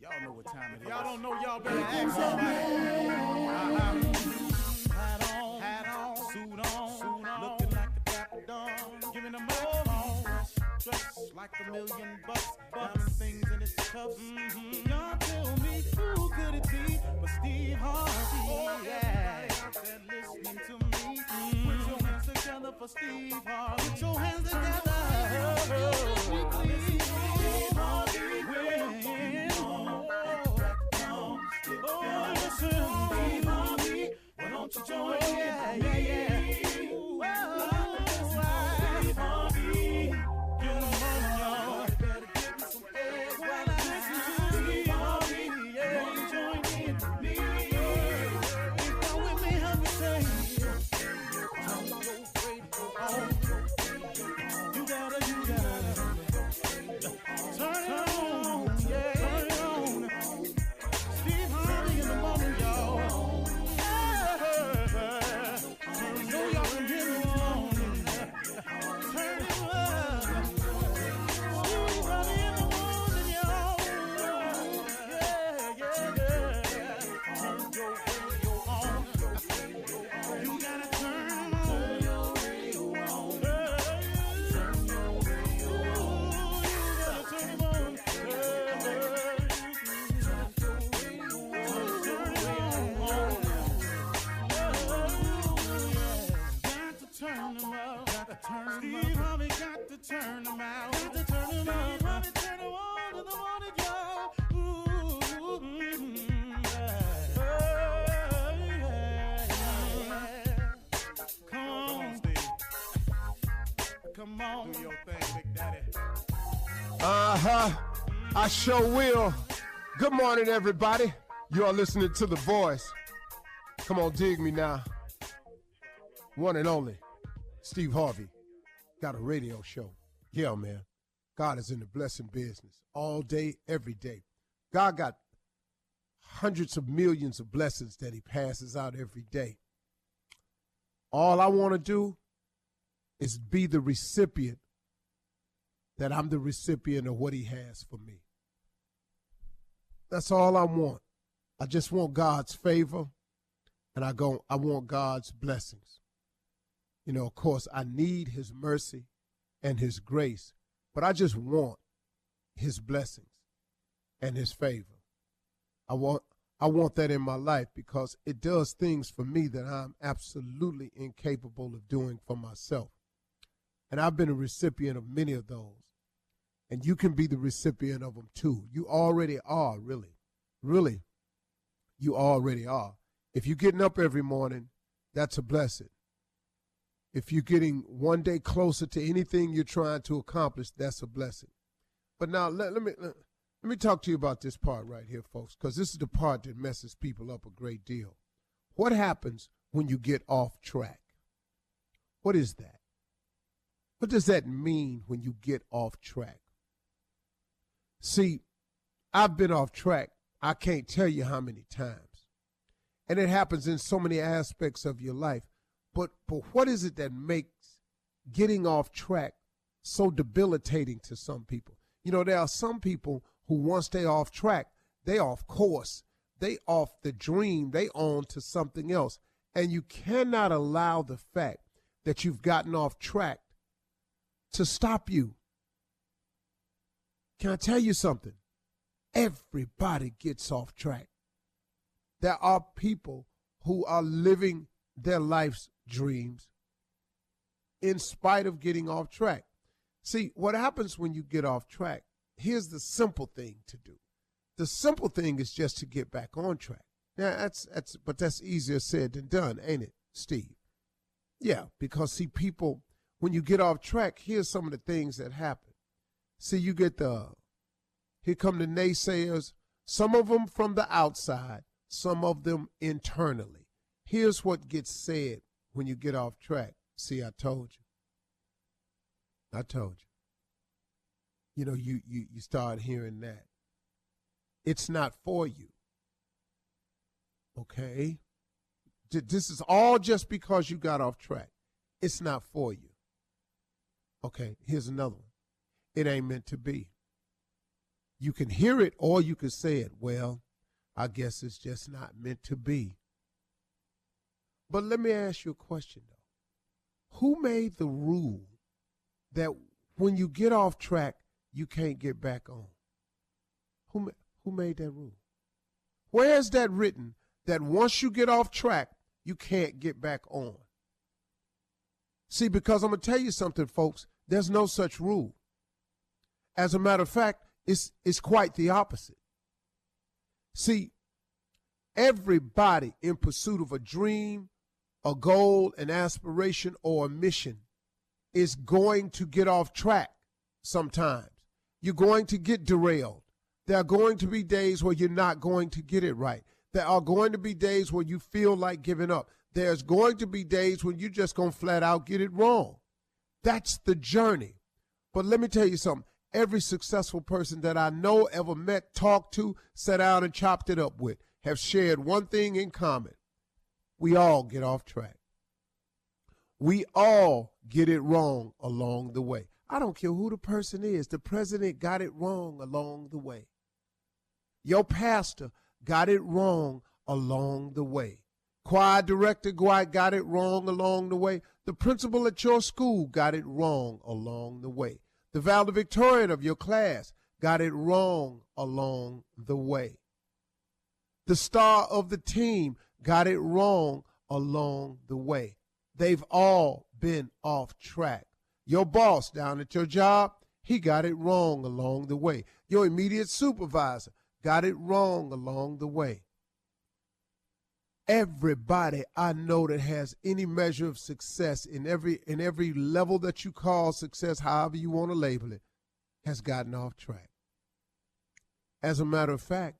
Y'all know what time it is. Y'all don't know, y'all better ask somebody. Hat on, suit on, looking like a dapper dawn, giving them all dressed like $1,000,000, diamond things in its cuffs. Y'all tell me who could it be but Steve Harvey? Oh yeah, everybody listening to me. Put your hands together for Steve Harvey. Put your hands together. Steve Harvey, Steve Harvey, why don't you join in? Yeah. Steve Harvey, get on, y'all. Better give me some eggs while I listen to Steve Harvey. Yeah, join in with me. Come with me, help me say. Turn your radio on. You gotta turn it on. Yeah, turn it on. Steve Harvey in the morning, y'all. I know y'all can hear me on. Turn it up. Steve Harvey in the morning, y'all. Yeah. Turn your radio on. You gotta turn your radio on. Turn your radio on. You gotta turn it on. Turn them up, got to turn them up. Steve Harvey got to turn them out. Got to turn them up. Steve Harvey turn them on in the morning, y'all. Come on, Steve. Come on. Do your thing, Big Daddy. I sure will. Good morning, everybody. You are listening to The Voice. Come on, dig me now. One and only, Steve Harvey, got a radio show. Yeah, man. God is in the blessing business all day, every day. God got hundreds of millions of blessings that he passes out every day. All I want to do is be the recipient, that I'm the recipient of what he has for me. That's all I want. I just want God's favor, and I want God's blessings. You know, of course, I need his mercy and his grace, but I just want his blessings and his favor. I want that in my life because it does things for me that I'm absolutely incapable of doing for myself. And I've been a recipient of many of those. And you can be the recipient of them too. You already are, really. Really, you already are. If you're getting up every morning, that's a blessing. If you're getting one day closer to anything you're trying to accomplish, that's a blessing. But now let me talk to you about this part right here, folks, because this is the part that messes people up a great deal. What happens when you get off track? What is that? What does that mean when you get off track? See, I've been off track, I can't tell you how many times. And it happens in so many aspects of your life. But what is it that makes getting off track so debilitating to some people? You know, there are some people who once they're off track, they off course, they off the dream, they on to something else. And you cannot allow the fact that you've gotten off track to stop you. Can I tell you something? Everybody gets off track. There are people who are living their life's dreams in spite of getting off track. See, what happens when you get off track, here's the simple thing to do. The simple thing is just to get back on track. Yeah, but that's easier said than done, ain't it, Steve? Yeah, because see, people, when you get off track, here's some of the things that happen. See, you get here come the naysayers, some of them from the outside, some of them internally. Here's what gets said when you get off track. See, I told you. You know, you start hearing that. It's not for you. Okay? This is all just because you got off track. It's not for you. Okay, here's another one. It ain't meant to be. You can hear it or you can say it, well, I guess it's just not meant to be. But let me ask you a question, though. Who made the rule that when you get off track, you can't get back on? Who made that rule? Where is that written that once you get off track, you can't get back on? See, because I'm going to tell you something, folks, there's no such rule. As a matter of fact, it's quite the opposite. See, everybody in pursuit of a dream, a goal, an aspiration, or a mission is going to get off track sometimes. You're going to get derailed. There are going to be days where you're not going to get it right. There are going to be days where you feel like giving up. There's going to be days when you're just going to flat out get it wrong. That's the journey. But let me tell you something. Every successful person that I know, ever met, talked to, sat down and chopped it up with have shared one thing in common. We all get off track. We all get it wrong along the way. I don't care who the person is. The president got it wrong along the way. Your pastor got it wrong along the way. Choir director got it wrong along the way. The principal at your school got it wrong along the way. The valedictorian of your class got it wrong along the way. The star of the team got it wrong along the way. They've all been off track. Your boss down at your job, he got it wrong along the way. Your immediate supervisor got it wrong along the way. Everybody I know that has any measure of success in every level that you call success, however you want to label it, has gotten off track. As a matter of fact,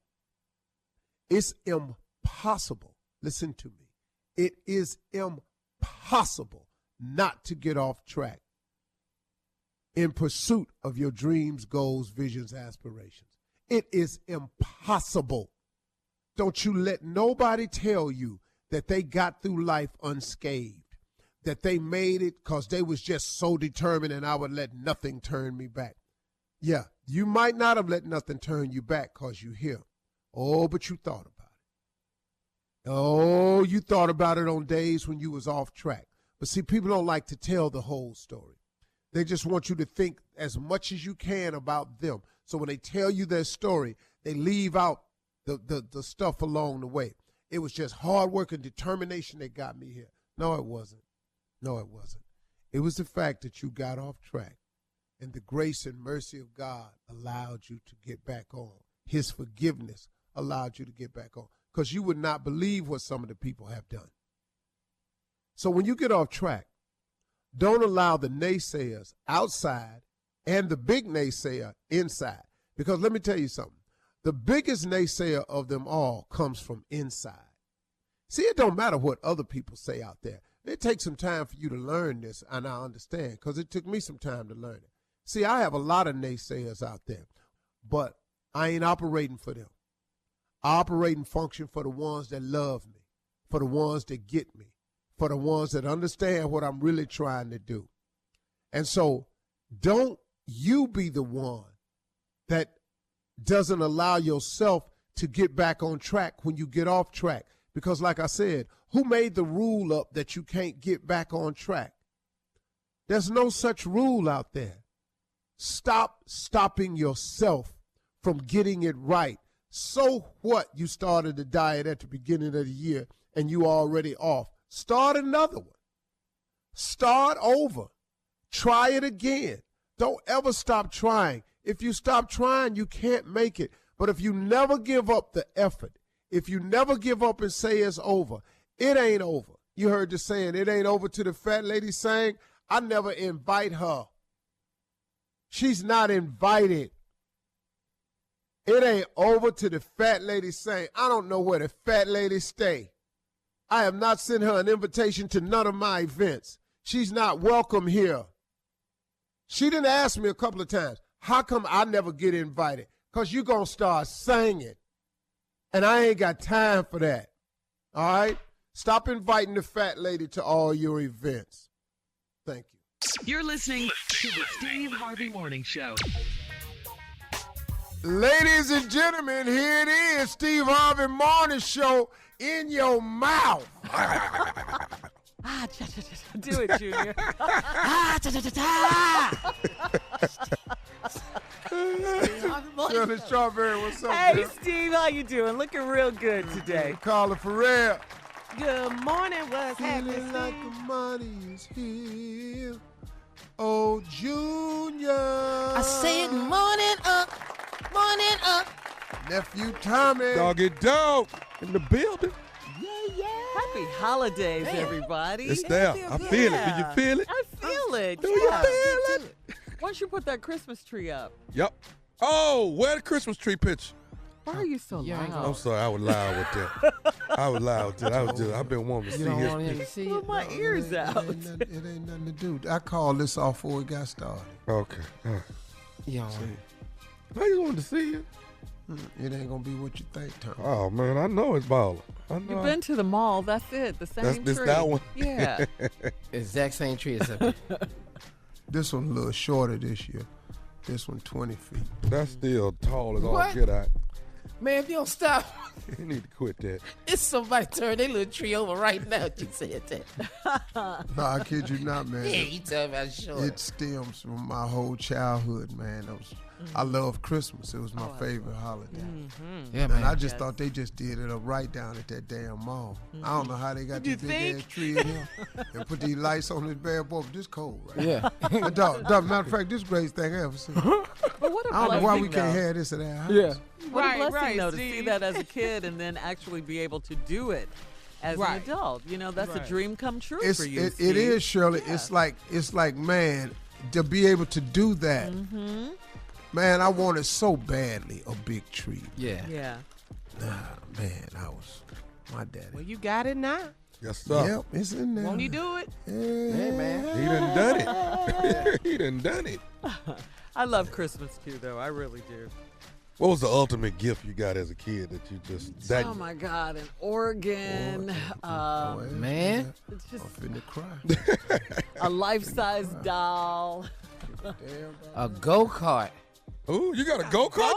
it's impossible. Listen to me. It is impossible not to get off track in pursuit of your dreams, goals, visions, aspirations. It is impossible. Don't you let nobody tell you that they got through life unscathed, that they made it because they was just so determined and I would let nothing turn me back. Yeah, you might not have let nothing turn you back because you're here. Oh, but you thought about it. Oh, you thought about it on days when you was off track. But see, people don't like to tell the whole story. They just want you to think as much as you can about them. So when they tell you their story, they leave out the stuff along the way. It was just hard work and determination that got me here. No, it wasn't. No, it wasn't. It was the fact that you got off track and the grace and mercy of God allowed you to get back on. His forgiveness allowed you to get back on because you would not believe what some of the people have done. So when you get off track, don't allow the naysayers outside and the big naysayer inside. Because let me tell you something. The biggest naysayer of them all comes from inside. See, it don't matter what other people say out there. It takes some time for you to learn this, and I understand, because it took me some time to learn it. See, I have a lot of naysayers out there, but I ain't operating for them. I operate and function for the ones that love me, for the ones that get me, for the ones that understand what I'm really trying to do. And so don't you be the one that doesn't allow yourself to get back on track when you get off track. Because like I said, who made the rule up that you can't get back on track? There's no such rule out there. Stop stopping yourself from getting it right. So what? You started a diet at the beginning of the year and you already off. Start another one. Start over. Try it again. Don't ever stop trying. If you stop trying, you can't make it. But if you never give up the effort, if you never give up and say it's over, it ain't over. You heard the saying, it ain't over till the fat lady sang. I never invite her. She's not invited. It ain't over till the fat lady sang. I don't know where the fat lady stay. I have not sent her an invitation to none of my events. She's not welcome here. She didn't ask me a couple of times, how come I never get invited? Because you're going to start singing. And I ain't got time for that. All right? Stop inviting the fat lady to all your events. Thank you. You're listening to the Steve Harvey Morning Show. Ladies and gentlemen, here it is, Steve Harvey Morning Show in your mouth. Do it, Junior. Shirley Strawberry, what's up, Hey, girl? Steve, how you doing? Looking real good today. Carla Ferrer. Good morning, what's happening, Feeling like Steve? the money is here. Oh, Junior. I said morning up, morning up. Nephew Tommy. Doggy dog in the building. Happy holidays, Man. everybody. It's there. I feel it. Do you feel it? I feel it. Do you yeah. feel it? Why don't you put that Christmas tree up? Yep. Oh, where the Christmas tree picture? Why are you so Yeah, loud? I'm sorry, I was loud with that. I've been wanting to see You don't his want him picture. to see Pull it? my ears out. It ain't nothing to do. I called this off before we got started. Okay. You don't want I just wanted to see it. It ain't gonna be what you think, Tom. Oh, man, I know it's baller. I know. You've been to the mall. That's it. The same This tree. that one? Yeah. exact same tree as up there. This one a little shorter this year. This one 20 feet. That's still tall as all What? get out. Man, if you don't stop, You need to quit that. it's somebody turn their little tree over right now. You said that. No, I kid you not, man. Yeah, you tell me I'm sure. It stems from my whole childhood, man. I love Christmas. It was my favorite holiday. Yeah, And man. I just thought they just did it up right down at that damn mall. I don't know how they got this big ass tree in here and put these lights on this bad boy, but this cold, right? Yeah. Dog, matter of fact, this greatest thing I ever seen. But what a I don't know why we blessing, can't though. have this at our house. Yeah. What a blessing, right, though, to see Steve. that as a kid and then actually be able to do it as an Right. adult. You know, that's a Right. dream come true for you, It Steve. is, Shirley. Yeah. It's like, man, to be able to do that. Man, I wanted so badly a big tree. Yeah. Yeah. Man, my daddy. Well, you got it now. Yes, sir. Yep, it's in there. Won't he do it? Hey, man. He done done it. He done done it. I love Christmas, too, though. I really do. What was the ultimate gift you got as a kid that you just that Oh, my God. An organ, Man. it's I'm just finna cry. a life-size doll. A go-kart. Ooh, you got a go-kart,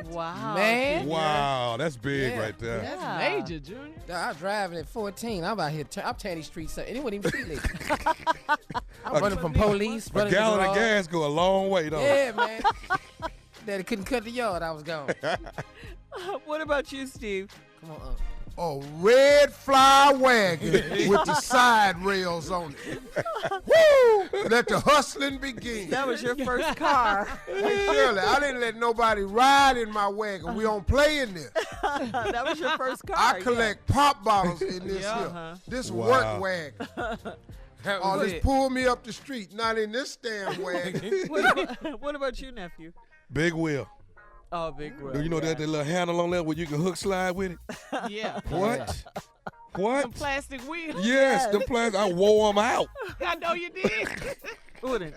Junior? Wow. Man. Wow, that's big Yeah. right there. That's Yeah. major, Junior. I was driving at 14. I'm out here. I'm tearing these streets up. And it wasn't even street lit. I'm running from police. A running gallon the of garage. gas go a long way, don't it? Yeah, man. Daddy couldn't cut the yard. I was gone. What about you, Steve? Come on up. A red fly wagon with the side rails on it. Woo! Let the hustling begin. That was your first car. Hey, Shirley, I didn't let nobody ride in my wagon. We don't play in this. That was your first car. I collect pop bottles in this Yeah. here. This Wow. work wagon. That Oh, was just it. pull me up the street. Not in this damn wagon. Yeah. What about you, nephew? Big wheel. Oh, big wheel. Do you know that little handle on there where you can hook slide with it? Yeah. What? What? Some plastic wheels. Yes, the plans. I wore them out. I know you did. Wouldn't.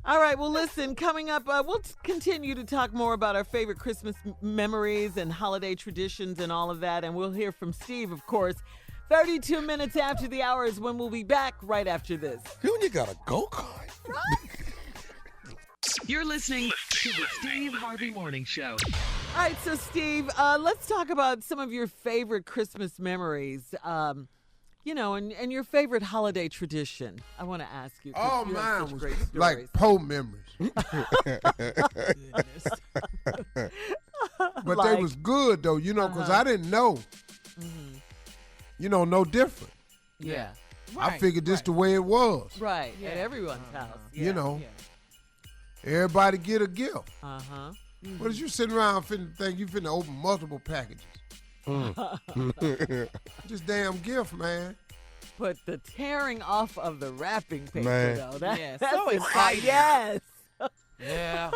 All right, well, listen, coming up, we'll continue to talk more about our favorite Christmas memories and holiday traditions and all of that, and we'll hear from Steve, of course. 32 minutes after the hour is when we'll be back right after this. Junior got a go-kart. You're listening to the Steve Harvey Morning Show. All right, so Steve, let's talk about some of your favorite Christmas memories, and your favorite holiday tradition. I want to ask you. 'cause All you have mine such was great stories. like Poe memories. But Like- they was good, though, because I didn't know. No different. Yeah. I figured this the way it was. Right, Yeah. at everyone's house. You know, everybody get a gift. Uh-huh. What is you sitting around finna think you finna open multiple packages? Just damn gift, man. But the tearing off of the wrapping paper, Man. though, Yeah, that's so exciting. exciting. Yes. Yeah.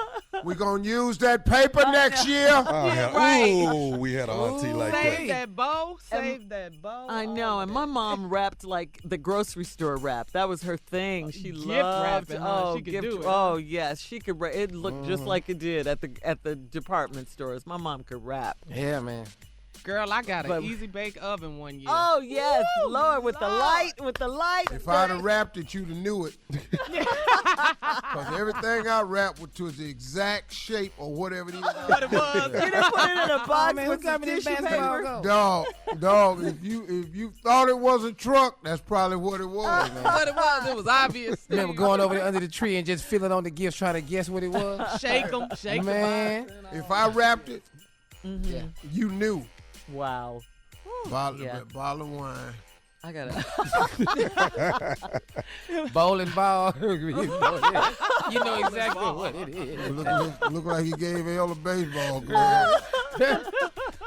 We gonna use that paper next year. Ooh, we had an auntie like Save that. that bow. Save that bow. I know, and my mom wrapped like the grocery store wrap. That was her thing. She Gift loved. wrapping, huh? Oh, She could gift. do it, Oh, huh? yes, she could. It looked just like it did at the department stores. My mom could wrap. Yeah, man. Girl, I got But- an easy bake oven one year. Oh yes, Woo, Lord, with the light, with the light. If I'd have wrapped it, you'd have knew it. Because everything I wrapped was the exact shape or whatever it is. What it was. You didn't put it in a box Man, who with got some me this tissue basketball paper. goal? Dog, if you thought it was a truck, that's probably what it was, man. What it was obvious. Remember going over there under the tree and just feeling on the gifts, trying to guess what it was? Shake them, shake them. Man. If I wrapped it, you knew. Wow, Bottle Yeah. of wine. I gotta. Bowling ball. You know exactly what it is. Look like he gave Elle a baseball glove.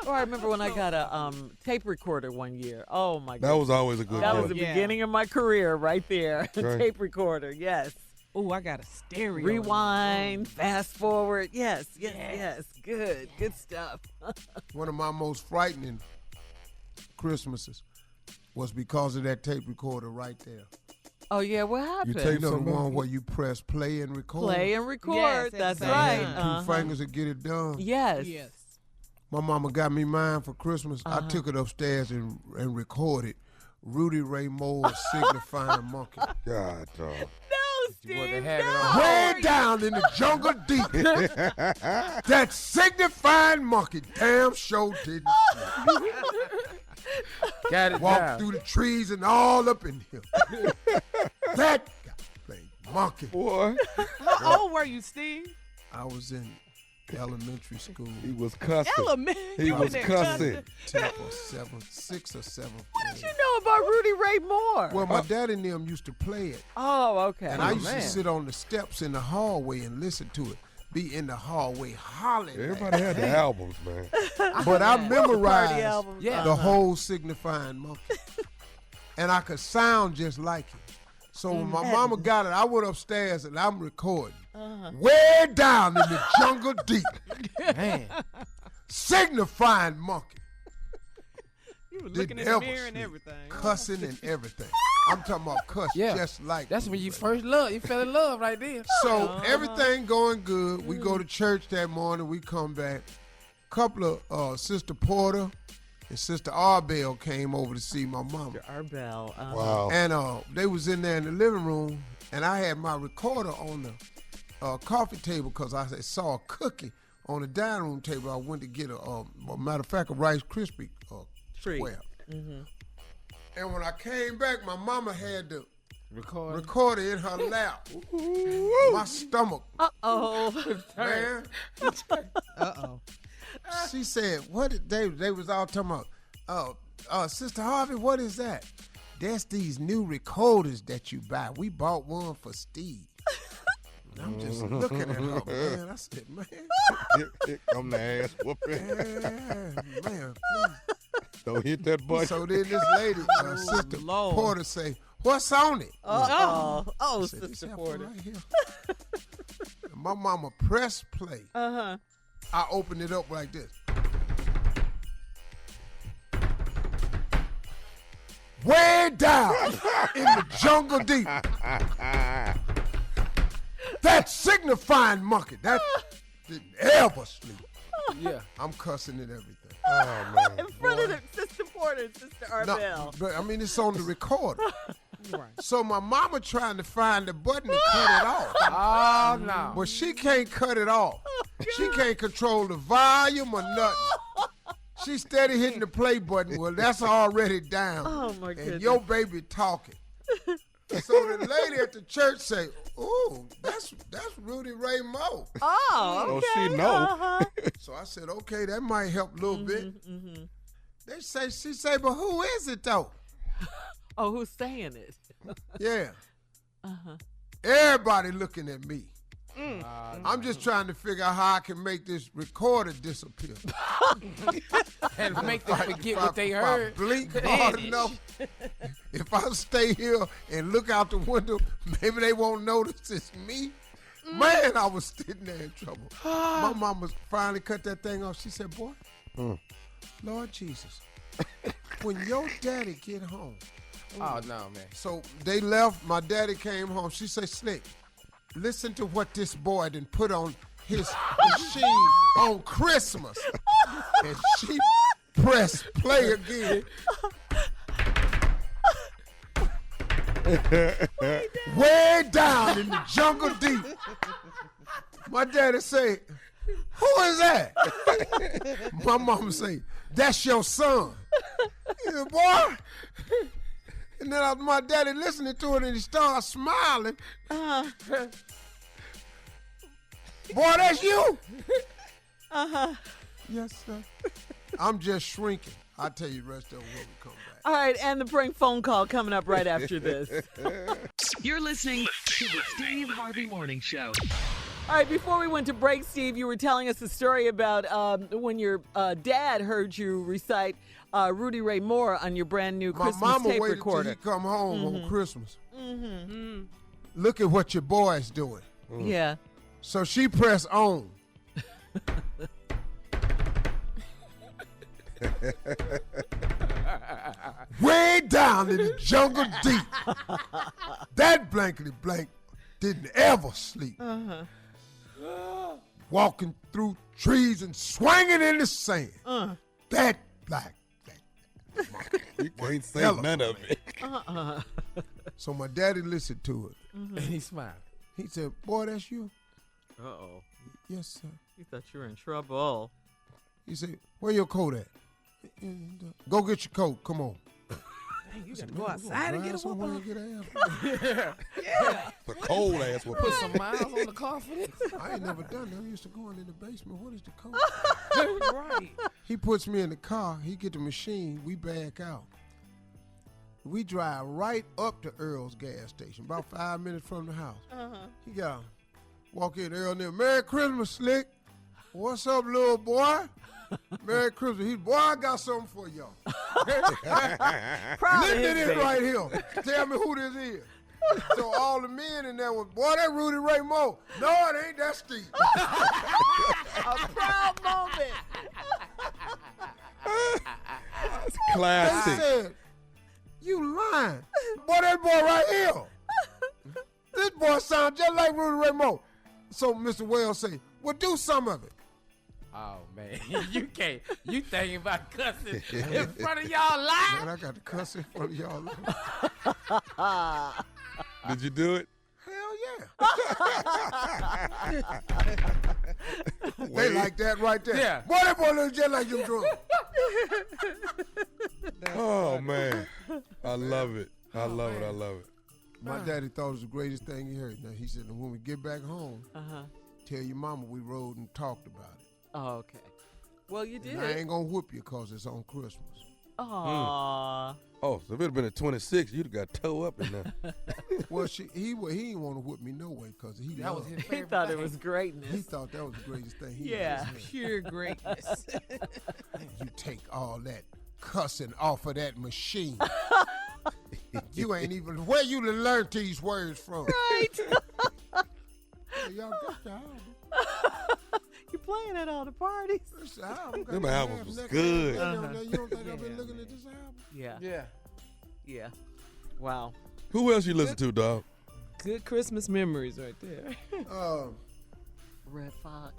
Or I remember when I got a tape recorder one year. Oh my God. That was always a good That one. was the Yeah. beginning of my career right there. Right. Tape recorder, yes. Ooh, I got a stereo. Rewind, fast forward. Yes. Good stuff. One of my most frightening Christmases was because of that tape recorder right there. Oh yeah, what happened? tape- You know the something one else? where you press play and record? Play and record. Yes, at the That's same right. time. Two fingers to get it done. Yes. Yes. My mama got me mine for Christmas. I took it upstairs and recorded Rudy Ray Moore's Signifying Monkey. God, dog. No, Steve. to have it no. on. Way down in the jungle deep. That signifying monkey damn sure didn't Got it walk down. through the trees and all up in here. That goddamn monkey. Boy, How old were you, Steve? I was in elementary school. he was cussing. Elementary. He was cussing. 6 or 7. What did you know about Rudy Ray Moore? Well, my daddy and them used to play it. Oh, okay. And I used man. to sit on the steps in the hallway and listen to it. Be in the hallway hollering. Everybody had the albums, man. But I Party memorized albums. Yeah. the whole signifying monkey. And I could sound just like him. So when my mama got it, I went upstairs and I'm recording. Way down in the jungle deep. Man. Signifying monkey. You were Didn't looking in the ever mirror and sleep. everything. Cussing and everything. I'm talking about cuss Yeah. just like That's when you Rudy. first love. You fell in love right there. So everything going good. We go to church that morning. We come back. Couple of Sister Porter and Sister Arbell came over to see my mama. Arbell. Wow. And they was in there in the living room, and I had my recorder on the coffee table because I saw a cookie on the dining room table. I went to get a matter of fact, a Rice Krispie Treat. square. And when I came back, my mama had the Record. recorder in her lap. My stomach, Oh. man. Uh-oh. She said, "What did they was all talking about? Sister Harvey, what is that? That's these new recorders that you buy. We bought one for Steve." And I'm just looking at her, man. I said, "Man, Here come the ass whooping. man, please." Don't hit that button. So then this lady, Sister Lord. Porter, say, "What's on it?" Oh, I said, "This Sister here Porter. right here." And my mama pressed play. I opened it up like this. Way down in the jungle deep. That signifying monkey. That didn't ever sleep. Yeah. I'm cussing and everything. Oh, man. In front of the Sister Porter and Sister No, Arbell. but I mean, it's on the recorder. Right. So my mama trying to find the button to cut it off. Oh, no. But she can't cut it off. She can't control the volume or nothing. She steady hitting the play button. Well, that's already down. Oh, my And goodness. your baby talking. So the lady at the church say, "Ooh, that's Rudy Ray Moore." Oh, Oh, okay. she know. Uh-huh. So I said, "Okay, that might help a little bit." She say, "But who is it though?" Oh, who's saying it? Yeah. Everybody looking at me. I'm just trying to figure out how I can make this recorder disappear. And make them forget what they If I heard. blink hard enough, if I stay here and look out the window, maybe they won't notice it's me. Man, I was sitting there in trouble. My mama finally cut that thing off. She said, "Boy, Lord Jesus, when your daddy get home." Oh, no, man. So they left. My daddy came home. She said, "Slick, listen to what this boy done put on his machine on Christmas." And press play again. Way down in the jungle deep. My daddy say, who is that? My mama say, that's your son. He said, boy. And then my daddy listening to it and he started smiling. Boy, that's you? Yes, sir. I'm just shrinking. I'll tell you the rest of it when we come back. All right, and the prank phone call coming up right after this. You're listening to the Steve Harvey Morning Show. All right, before we went to break, Steve, you were telling us a story about when your dad heard you recite Rudy Ray Moore on your brand new Christmas My mama tape waited recorder. till he come home on Christmas. Look at what your boy's doing. Yeah. So she pressed on. Way down in the jungle deep. That blankety blank didn't ever sleep. Walking through trees and swinging in the sand. That black. You can't say Hello. none of it. So my daddy listened to it. And he smiled. He said, boy, that's you? Uh-oh. Yes, sir. You thought you were in trouble. He said, where your coat at? Go get your coat. Come on. You gotta go outside and get a whoop on. The cold ass will Put some miles on the car for this. I ain't never done that. I used to go in the basement. What is the coat? Right. He puts me in the car. He get the machine. We back out. We drive right up to Earl's gas station, about 5 minutes from the house. He got walk in Earl and there, Merry Christmas, Slick. What's up, little boy? Merry Christmas. He, boy, I got something for y'all. Proud of Listen to his this baby. right here. Tell me who this is. So all the men in there was, boy, that Rudy Ray Moore. No, it ain't. That Steve. A proud moment. It's They classic. said, you lying. Boy, that boy right here. This boy sounds just like Rudy Ray Moore. So Mr. Wells say, well, do some of it. Oh, man. You can't. You thinking about cussing in front of y'all live? Man, I got to cuss in front of y'all. Did you do it? Hell yeah. They like that right there. Yeah. Boy, that boy looks just like you drunk. Oh, man. I love it. I love it. My daddy thought it was the greatest thing he heard. Now, he said, when we get back home, tell your mama we rode and talked about it. Oh, okay. Well, you did. And I ain't going to whoop you because it's on Christmas. Aww. Oh, so if it had been at 26, you'd have got toe up in there. Well, he didn't want to whoop me no way because he That was loved his me. He favorite thought it thing. was greatness. He thought that was the greatest thing he Yeah. ever seen. Pure greatness. You take all that cussing off of that machine. You ain't even, where you done learned these words from? Right. Hey, y'all got the album. You playing at all the parties. This album got Them the albums half was neck good. album on there. You don't think I've been looking at this album? Yeah. Yeah. Yeah. Wow. Who else you listen to, dog? Good Christmas memories right there. Red Fox.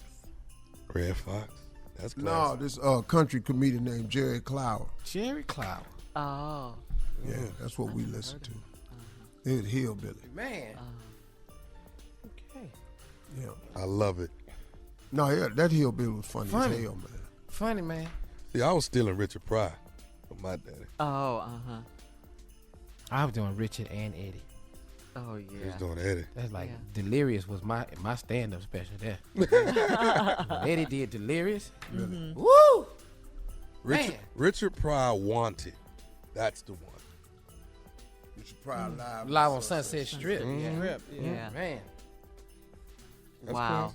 Red Fox. That's No, classic. this country comedian named Jerry Clower. Jerry Cloud. Oh. Yeah, that's what we listen to. It was Hillbilly. Man. Okay. Yeah. I love it. No, yeah, that Hillbilly was funny Funny. as hell, man. Funny, man. See, I was stealing Richard Pryor from my daddy. Oh, I was doing Richard and Eddie. Oh, He was yeah. doing Eddie. That's like Yeah. Delirious was my stand-up special there. When Eddie did Delirious. Really. Woo! Richard, Man. Richard Pryor Wanted. That's the one. You should probably Live on Sunset Strip. Mhm. Rip, yeah. Yeah. Man. That's Wow.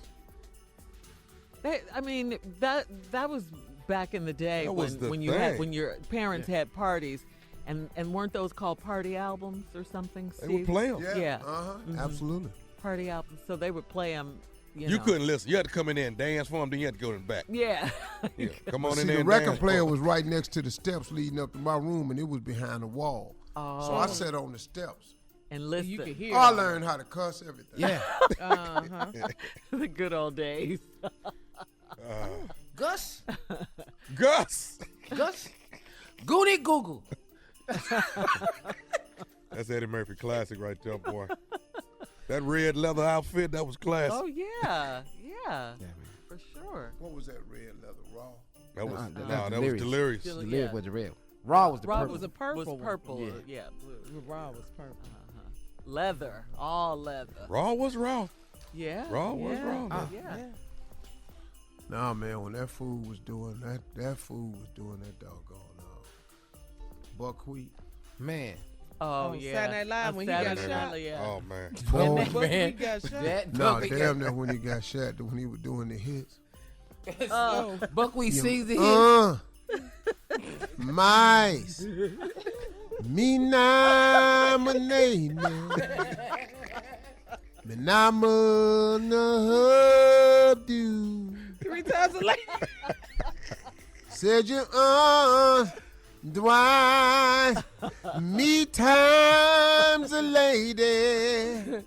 I mean, that was back in the day That was the when you thing. had when your parents had parties, and weren't those called party albums or something? They Steve? would play them. Yeah. Yeah. Uh-huh. Absolutely. Party albums, so they would play them. You know. couldn't listen. You had to come in there and dance for them, then you had to go in the back. Yeah. Yeah. Come on See, in there the and record dance player for was right next to the steps leading up to my room, and it was behind the wall. Oh. So I sat on the steps. And listen. You could hear. I learned how to cuss everything. Yeah. Uh-huh. the good old days. Gus. Gus. Gus. Goody Google. That's Eddie Murphy classic right there, boy. That red leather outfit, that was classic. Oh, yeah. For sure. What was that red leather raw? That was that was delirious. Delirious was the red. Raw was the Raw purple. was a purple. Was purple. One. Yeah, blue. Raw was purple. Leather. All leather. Raw was raw. Yeah. Raw was raw. Yeah. Nah, man, when that fool was doing that fool was doing that doggone buckwheat. Man. Oh, On yeah. Saturday Night Live On when he got Saturday shot. Night, yeah. Oh, man. Boy, But Man. he got shot. That no, buckwheat damn near when he got shot, when he was doing the hits. Oh, Buckwheat sings the hit. Mais. Me nominate. Me nominate you. 3 times a lady. Said you twice, me times a lady.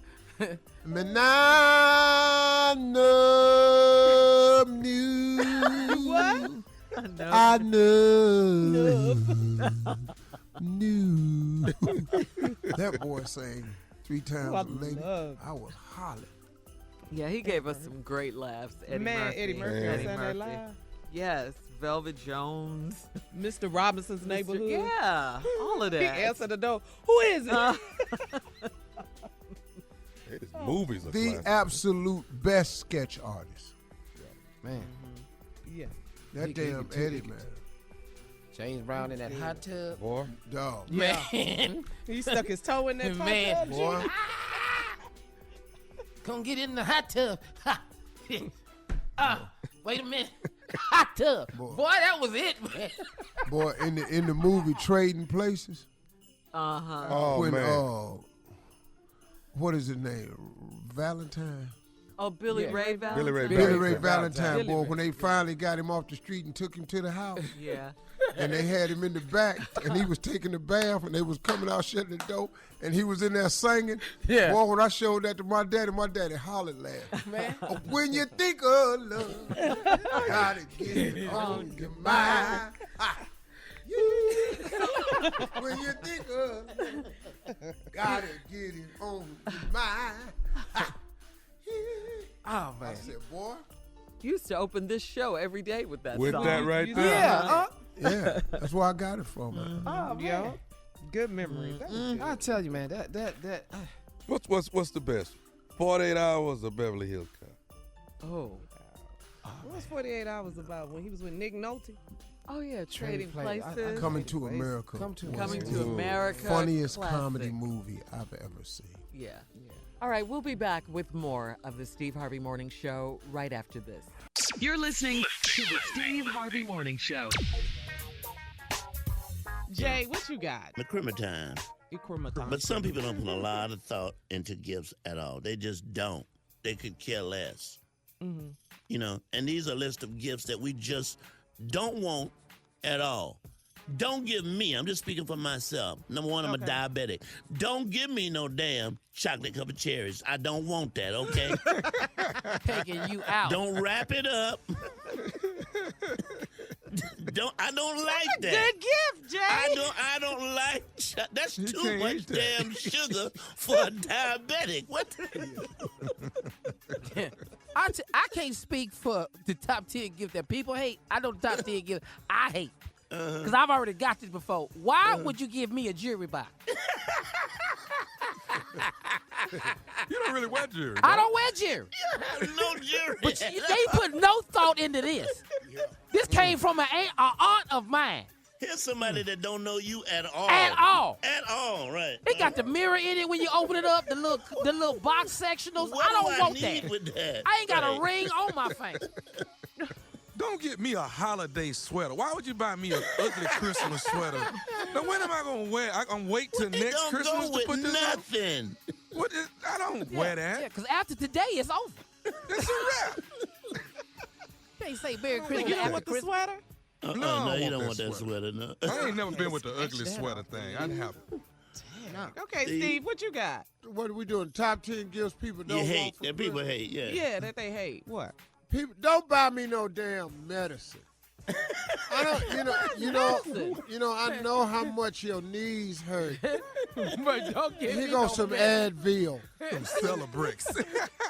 Me not know you. What? I know. Knew. That boy sang 3 times I a lady. love. I was hollering. Yeah, he gave us some great laughs. Eddie Murphy. Eddie Murphy on Eddie Saturday Murphy. Live. Yes, Velvet Jones. Mr. Robinson's Neighborhood. Yeah, all of that. He answered the door. Who is it? His movies are The classic. absolute best sketch artist. Man. Yeah. That He gave damn you 2 Eddie, tickets. man. James Brown in that hot tub. Boy. Dog. Man. He stuck his toe in that Man, hot tub, Boy. Come get in the hot tub. Ha. Wait a minute. Hot tub. Boy. Boy, that was it, man. Boy, in the movie Trading Places, Uh-huh. Oh, when man. what is his name? Valentine. Oh, Billy Yeah. Ray Valentine. Billy Ray Billy Ray Valentine. Valentine, Billy boy, Ray. when they finally got him off the street and took him to the house, Yeah. and they had him in the back, and he was taking the bath, and they was coming out shutting the door, and he was in there singing. Yeah. Boy, when I showed that to my daddy hollered laughed. Man. Oh, when you think of love, gotta get it on your mind. Ah. When you think of love, gotta get it on your mind. Ah. Oh, I man. said, boy, You used to open this show every day with that With song. that right there. Yeah. yeah, that's where I got it from. Man. Oh, man. Yo, good memories. That was good. I tell you, man, that. What's the best? 48 Hours or Beverly Hills Cop? Oh. What was 48 Hours about when he was with Nick Nolte? Oh, yeah, Trading Play- Places. Coming to America. Come to was Coming the to America. Funniest classic. comedy movie I've ever seen. Yeah. All right, we'll be back with more of the Steve Harvey Morning Show right after this. You're listening to the Steve Harvey Morning Show. Jay, what you got? The time. But some people don't put a lot of thought into gifts at all. They just don't. They could care less. Mm-hmm. You know, and these are a list of gifts that we just don't want at all. Don't give me, I'm just speaking for myself. Number one, I'm a diabetic. Don't give me no damn chocolate covered cherries. I don't want that, okay? Taking you out. Don't wrap it up. I don't like that. Good gift, Jay. I don't like that's too can't much eat that. damn sugar for a diabetic. What? I can't speak for the top 10 gift that people hate. I know the top 10 gift I hate. Because I've already got this before. Why would you give me a jewelry box? You don't really wear jewelry. I don't wear jewelry. No jury. But they put no thought into this. This came from an aunt of mine. Here's somebody that don't know you at all. At all. At all, right. It got the mirror in it when you open it up, the little box sectionals. What I don't do want need that. with that? I ain't got Right. a ring on my finger. Don't get me a holiday sweater. Why would you buy me an ugly Christmas sweater? Now, when am I going to wear? I'm going to wait till It next don't Christmas go to with put this on? nothing. What is, I don't wear that. Yeah, because after today, it's over. It's a wrap. They say Merry Christmas You don't after want the Christmas. sweater? No, No, I you want don't that want that sweater, no. I ain't never been with the ugly sweater thing. I have it. Okay, Steve, what you got? What are we doing? Top 10 gifts people don't You want hate. for That people Christmas? hate, yeah. Yeah, that they hate. What? People don't buy me no damn medicine. I know how much your knees hurt. But don't give Here me goes no some man. Advil, Them Celebricks.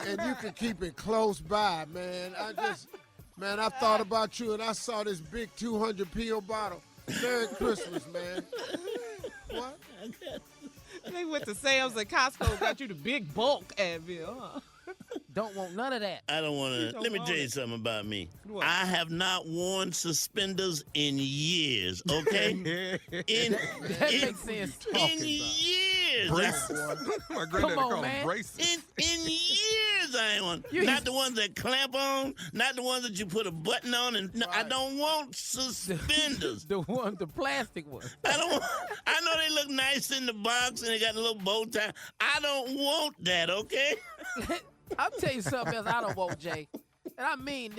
and you can keep it close by, man. I thought about you, and I saw this big 200 pill bottle. Merry Christmas, man. What? They went to Sam's and Costco, got you the big bulk Advil, huh? Don't want none of that. I don't want to. don't Let me want tell you it. something about me. What? I have not worn suspenders in years, okay? That makes sense. In years. My granddaddy Come on, called them man. braces. In years, I ain't one. You- Not the ones that clamp on, not the ones that you put a button on, and no, I don't want suspenders. The plastic one. I know they look nice in the box and they got a little bow tie. I don't want that, okay? I'll tell you something else I don't want, Jay. And I mean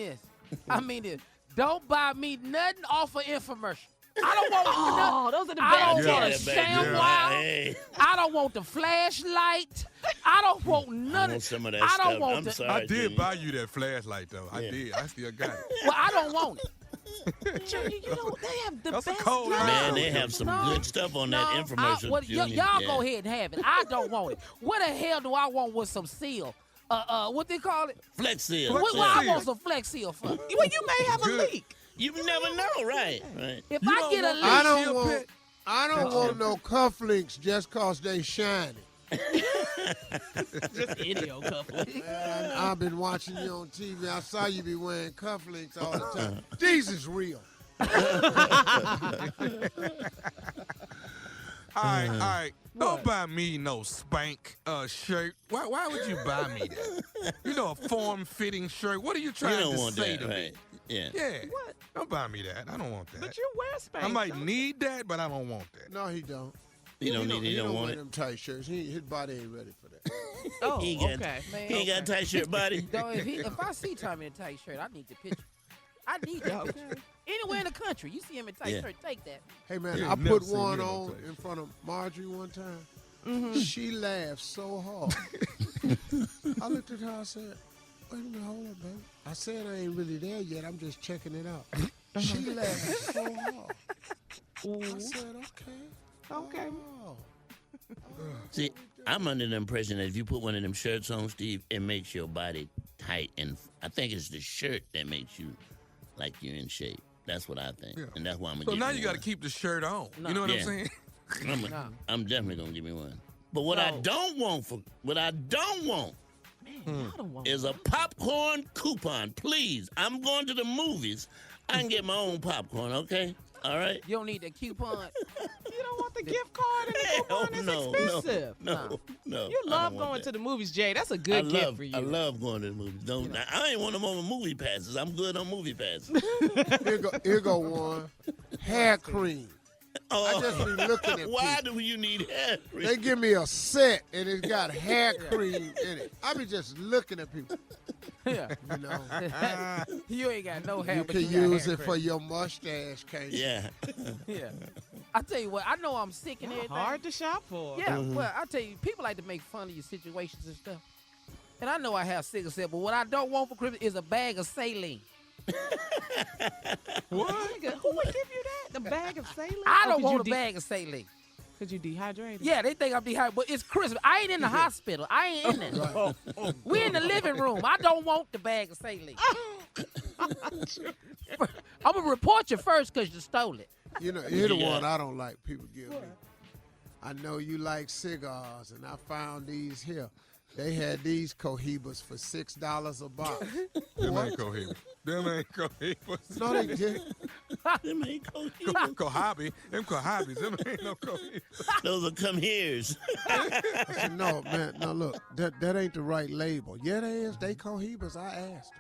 this. Don't buy me nothing off of infomercial. I don't want nothing. those are the I best. don't want a Yeah, baby. ShamWow. Hey, I don't want the flashlight. I don't want none I of want some of that I stuff. don't want I'm the. sorry. I did Jimmy. buy you that flashlight, though. I Yeah. did. I still got it. Well, I don't want it. You know, they have the That's a best cold stuff. Man, they have some No, good stuff on that infomercial. Y'all Junior. go ahead and have it. I don't want it. What the hell do I want with some seal? What they call it? Flex Seal. What Seal. I want some Flex Seal for? Well, you may have a Good. leak. You never know, right? If You I don't get a want- leak, I don't Shield want. pit? I don't want no cufflinks just cause they shiny. Just idiot couple. Man, I've been watching you on TV. I saw you be wearing cufflinks all the time. These is real. All right. Don't buy me no Spank shirt. Why would you buy me that? You know, a form-fitting shirt. What are you You trying don't to want say that, to me? right? Yeah. Yeah. What? Don't buy me that. I don't want that. But you wear Spanx. I might don't need that, but I don't want that. No, he don't. You don't need it. He You don't want wear it. them tight shirts. His body ain't ready for that. Oh, He ain't got, okay. he ain't got a tight shirt body. though, if I see Tommy in a tight shirt, I need the picture. I need that picture. Anywhere in the country, you see him in a tight Yeah. shirt, take that. Hey man, Yeah, I never put seen one you in no on tight in front of Marjorie one time. Mm-hmm. She laughed so hard. I looked at her. I said, "Wait a minute, hold up, baby." I said, "I ain't really there yet. I'm just checking it out." She laughed so hard. I said, "Okay, Okay. oh." See, I'm under the impression that if you put one of them shirts on, Steve, it makes your body tight. And I think it's the shirt that makes you like you're in shape. That's what I think. Yeah. And that's why I'm going to So get now me you got to one. keep the shirt on. No. You know what I'm Yeah. saying? I'm definitely going to give me one. But what I No. don't want I don't want is a popcorn coupon. Please, I'm going to the movies. I can get my own popcorn, okay? All right? You don't need that coupon. You don't want the gift card and the Hell coupon. It's no, expensive. No. You love going to the movies, Jay. That's a good gift for you. I love going to the movies. I ain't one of them on movie passes. I'm good on movie passes. Here go one. Hair cream. I just be looking at Why people. do you need hair cream? They give me a set and it's got hair cream in it. I be just looking at people. Yeah. You know, You ain't got no hair, you but can you got use hair it for cream. your mustache, can't you? Yeah. Yeah. I tell you what, I know I'm sick and everything. Hard to shop for. Yeah, well, I tell you, people like to make fun of your situations and stuff. And I know I have sickle cell, but what I don't want for Christmas is a bag of saline. What? Who would give you that? The bag of saline? I Oh, don't 'cause want you a bag of saline. Because you dehydrated? Yeah, they think I'm dehydrated, but it's Christmas. I ain't in the hospital. I ain't in there. We in the living room. I don't want the bag of saline. I'm going to report you first because you stole it. You know, here's the Yeah. one I don't like people give me. I know you like cigars, and I found these here. They had these cohibas for $6 a box. Them ain't cohibas. Them ain't cohibas. No, they did. Them ain't cohibas. Cohabi. Them cohabis. Them ain't no cohibas. Those are come here's. I said, no, man, no, look, that ain't the right label. Yeah, they is. They cohibas. I asked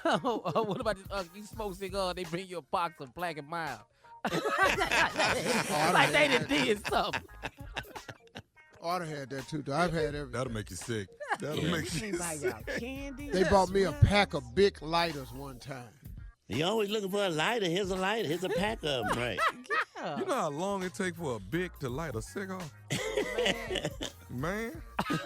her. What about this? You smoke cigar, they bring you a box of Black and Mild. Like they done did something. Oughta had that too. Though. I've had everything. That'll make you sick. That'll make you Buy y'all candy. They bought me a pack of big lighters one time. You always looking for a lighter. Here's a lighter. Here's a pack of them, right? Yeah. You know how long it takes for a big to light a cigar? Man.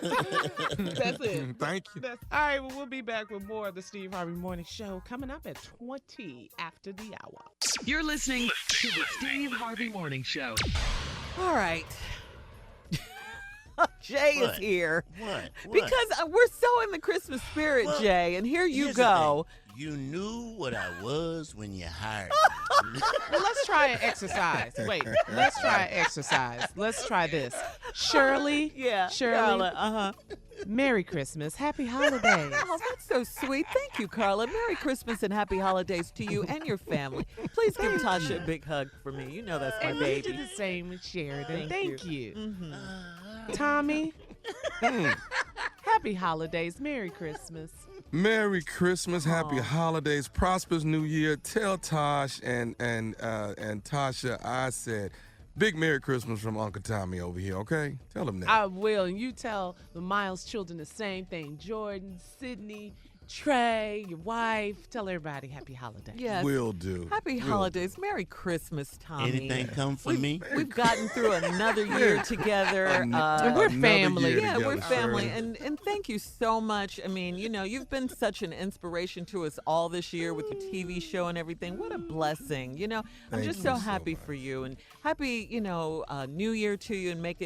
That's it. Thank you. All right, well, we'll be back with more of the Steve Harvey Morning Show coming up at 20 after the hour. You're listening to the Steve Harvey Morning Show. All right. Jay is What? here. What? Because we're so in the Christmas spirit, Well, Jay, and here you Here's the go. thing. You knew what I was when you hired me. Well, let's try an exercise. Wait, let's try an exercise. Let's try this. Shirley. Yeah. Shirley. Carla, Merry Christmas. Happy holidays. Oh, that's so sweet. Thank you, Carla. Merry Christmas and happy holidays to you and your family. Please give Tasha a big hug for me. You know that's my And baby. you do the same with Sheridan. Thank Thank you. Mhm. Tommy. Happy holidays. Merry Christmas. Merry Christmas, happy Aw. holidays, prosperous New Year. Tell Tosh and Tasha I said big Merry Christmas from Uncle Tommy over here, okay? Tell him that. I will. And you tell the Miles children the same thing. Jordan, Sydney, Trey, your wife. Tell everybody happy holidays. Yes. Will do. Happy Will holidays. Merry Christmas, Tommy. Anything come for me? We've gotten through another year together. And we're Another family. year Yeah, we're together, family, Shirley. and thank you so much. I mean, you know, you've been such an inspiration to us all this year with your TV show and everything. What a blessing, you know. I'm Thank just you so so happy much. for you, and happy, you know, New Year to you, and may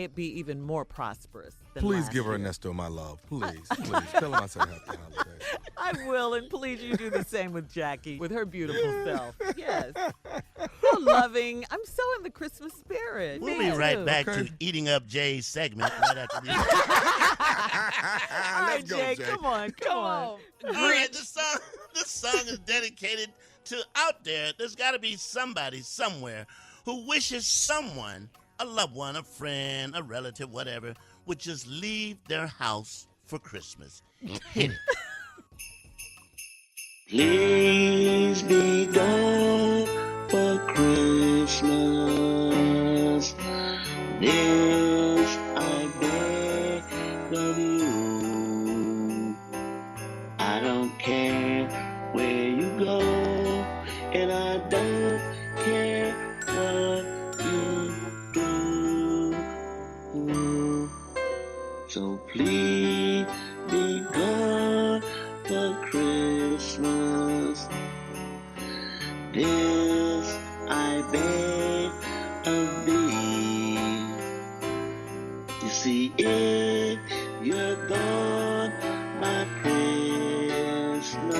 it be even more prosperous. Than Please last give year. Ernesto my love. Please. Tell him I said happy holidays. I will, and please you do the same with Jackie, with her beautiful self. Yes, so loving. I'm so in the Christmas spirit. We'll Me be right too. back Okay. to eating up Jay's segment right after this. All right, Let's go, Jay, Jay. come on. All right, this song is dedicated to out there. There's got to be somebody somewhere who wishes someone, a loved one, a friend, a relative, whatever, would just leave their house for Christmas. Hit it. Please be gone for Christmas. This I beg of you. I don't care where you go, and I don't care what you do. So please be gone for Christmas. This I beg of thee. You see, if you're gone by Christmas,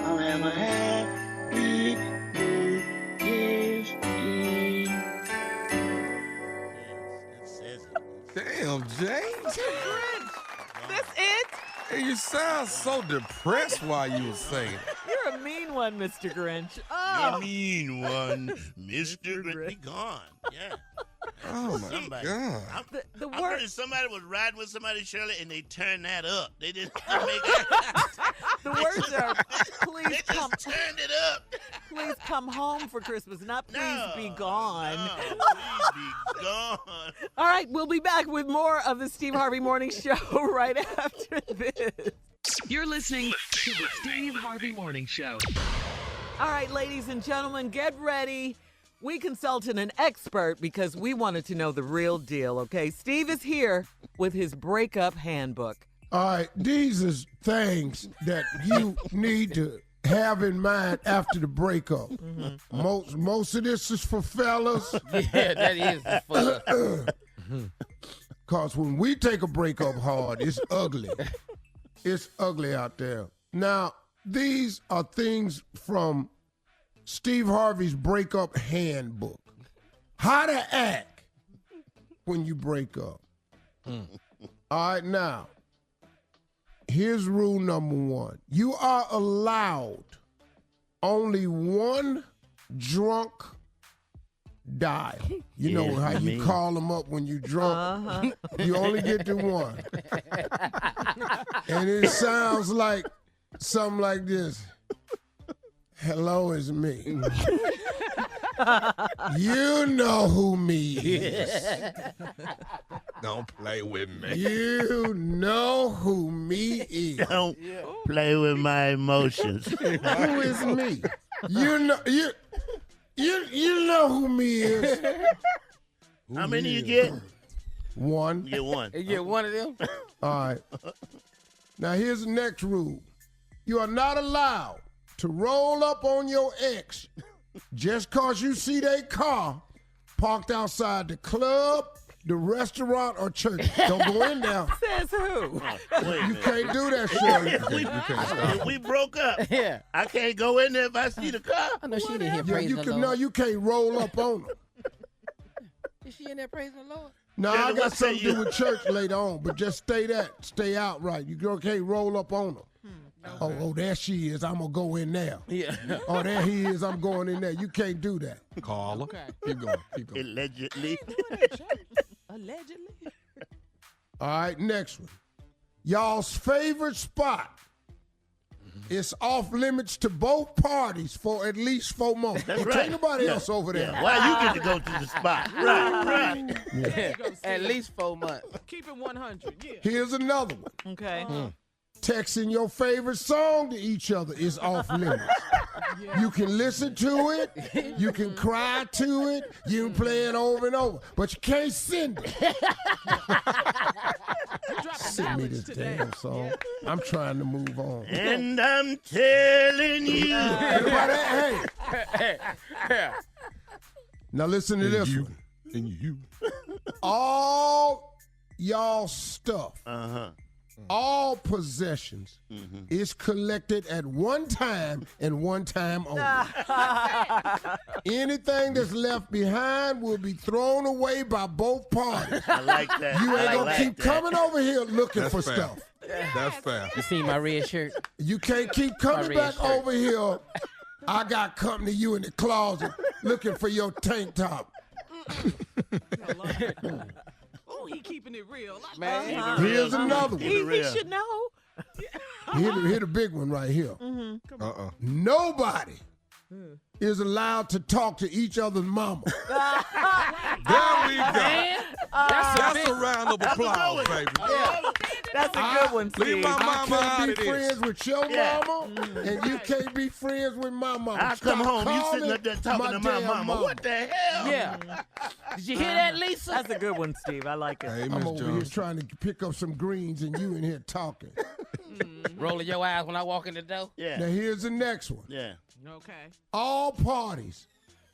I'll have a happy New Year's Eve. Yes, that says it. Damn, Jay. That's it? Hey, you sound so depressed while you were singing. You're a mean one, Mr. Grinch. You Oh, mean one, Mr. Grinch. Be gone. Yeah. Oh, my Somebody. God. the I word. heard somebody was riding with somebody, Shirley, and they turned that up. They didn't make The words are They please come, just turned it up. please come home for Christmas, not please No, be gone. No, please be gone. All right, we'll be back with more of the Steve Harvey Morning Show right after this. You're listening to the Steve Harvey Morning Show. All right, ladies and gentlemen, get ready. We consulted an expert because we wanted to know the real deal, okay? Steve is here with his breakup handbook. All right, these is things that you need to have in mind after the breakup. Most of this is for fellas, Yeah, that is fun. because when we take a breakup hard, it's ugly. It's ugly out there. Now, these are things from Steve Harvey's breakup handbook. How to act when you break up. All right, now, here's rule number one. You are allowed only one drunk dial. You know Yeah, how I you mean. call them up when you drunk? You only get to one. And it sounds like something like this. Hello, it's me. You know who me is. Don't play with me. You know who me is. Don't play with my emotions. Who is me? You know you know who me is. How many you get? One. You get one. You get one of them? All right. Now, here's the next rule. You are not allowed to roll up on your ex just because you see their car parked outside the club, the restaurant, or church. Don't go in there. Says who? You can't do that, Shirley. If we broke up, Yeah. I can't go in there if I see the car. I know she in here Yeah, praising the Lord. no, you can't roll up on them. Is she in there praising the Lord? No, Yeah, I got what say something to do you? with church later on, but just stay out right. You can't roll up on them. Oh, there she is. I'm going to go in there. Yeah. Oh, there he is. I'm going in there. You can't do that. Carla. Okay. Keep going. Keep going. Allegedly. Allegedly. All right, next one. Y'all's favorite spot. It's off limits to both parties for at least 4 months. That's Ain't right. nobody else over there. Yeah. Why you get to go to the spot? Right. At least 4 months. Keep it 100. Yeah. Here's another one. Okay. Texting your favorite song to each other is off limits. You can listen to it, you can cry to it, you can play it over and over, but you can't send it. Send me this damn song. I'm trying to move on. And I'm telling you. Everybody, hey. Now listen to this one. And you. All y'all stuff, Uh-huh. all possessions is collected at one time and one time only. Anything that's left behind will be thrown away by both parties. I like that. You ain't I gonna like keep that. coming over here looking That's for fair. stuff. That's fair. You see my red shirt? You can't keep coming red back shirt. over here. I got company you in the closet looking for your tank top. Oh, he keeping it real. Like, Man. Here's another one. He should know. Here the big one right here. Uh-uh. Nobody is allowed to talk to each other's mama. There we go. That's a round of applause, baby. That's a good one, Steve. Leave my I mama out can't of be this. friends with your Yeah. mama, and you can't be friends with my mama. I come Stop home, you calling sitting up there talking to my damn mama. What the hell? Yeah. Did you hear that, Lisa? That's a good one, Steve. I like it. Hey, I'm Miss over here Jones. trying to pick up some greens, and you in here talking. Rolling your eyes when I walk in the door. Now Yeah. here's the next one. Yeah. okay. All parties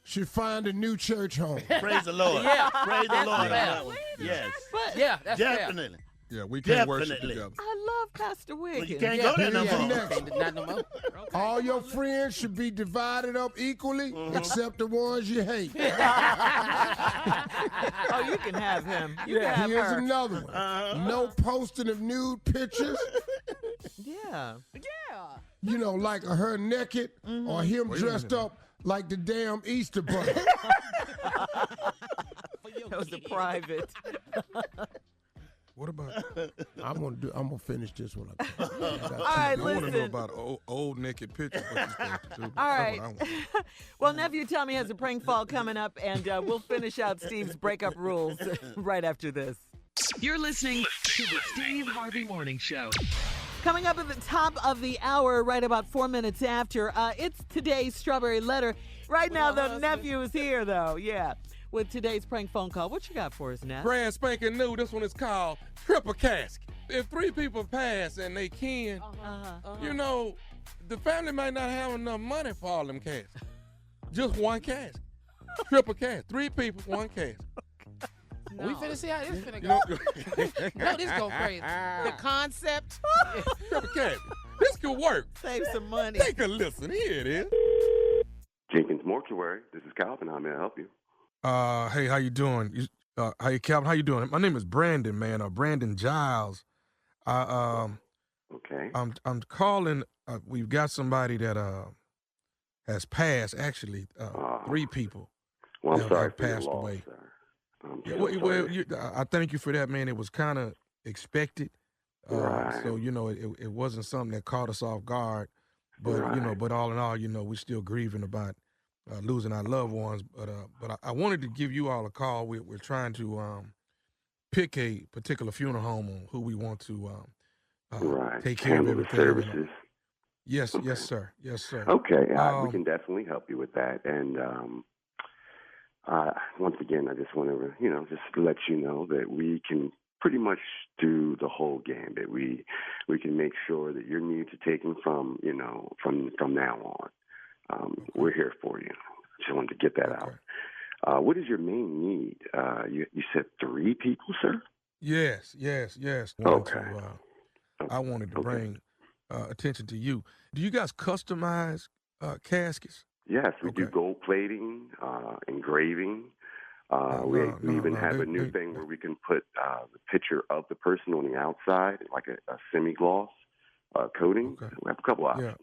should find a new church home. Praise the Lord. Yeah. Praise the Lord on fair. that one. Yes. Yeah, that's fair. Definitely. Yeah, we can't worship Definitely. together. I love Pastor Well, you Wiggins. can't go there no Here's the more. next one. Not no more. All your friends should be divided up equally, except the ones you hate. Oh, you can have him. You can have Here's her. another one. No posting of nude pictures. Yeah. You know, like her naked or him Wait a dressed minute. up like the damn Easter bunny. That was a private. What about? I'm gonna finish this one. All right, I want to know listen. about old naked pictures. What you supposed to do. All That's right. what I want. Well, Nephew Tommy has a prank fall coming up, and we'll finish out Steve's breakup rules right after this. You're listening to the Steve Harvey Morning Show. Coming up at the top of the hour, right about 4 minutes after, it's today's Strawberry Letter. Right now, the nephew is here, though. Yeah. With today's prank phone call. What you got for us, Neff? Brand spanking new. This one is called Triple Casket. If 3 people pass and they can, you know, the family might not have enough money for all them caskets. Just one casket. Triple casket. 3 people, 1 casket. We finna see how this finna You go. know, No, this go crazy. The concept. triple casket. This could work. Save some money. Take a listen. Here it is. Jenkins Mortuary. This is Calvin. How may I help you? Hey, how you doing? Hey, Calvin, how you doing? My name is Brandon, man. Brandon Giles. Okay. I'm calling. We've got somebody that has passed. Actually, 3 people. Well, I'm have sorry for your passed loss, away. sir. I'm Yeah, so well, sorry. I thank you for that, man. It was kind of expected. Right. So you know, it wasn't something that caught us off guard. But you know, Right. but all in all, you know, we're still grieving about losing our loved ones. But I wanted to give you all a call. We're trying to pick a particular funeral home on who we want to Right. take care Handle of the everything. services. Yes, Okay. yes, sir. Yes, sir. Okay. We Um, can definitely help you with that. And Once again, I just want to, just let you know that we can pretty much do the whole gambit. We can make sure that your needs are taken from now on. We're here for you. Just wanted to get that out. What is your main need? You said 3 people, sir? Yes. Okay. I wanted to bring attention to you. Do you guys customize caskets? Yes, we do gold plating, engraving. We even have a new thing where we can put the picture of the person on the outside, like a semi-gloss coating. Okay. We have a couple options.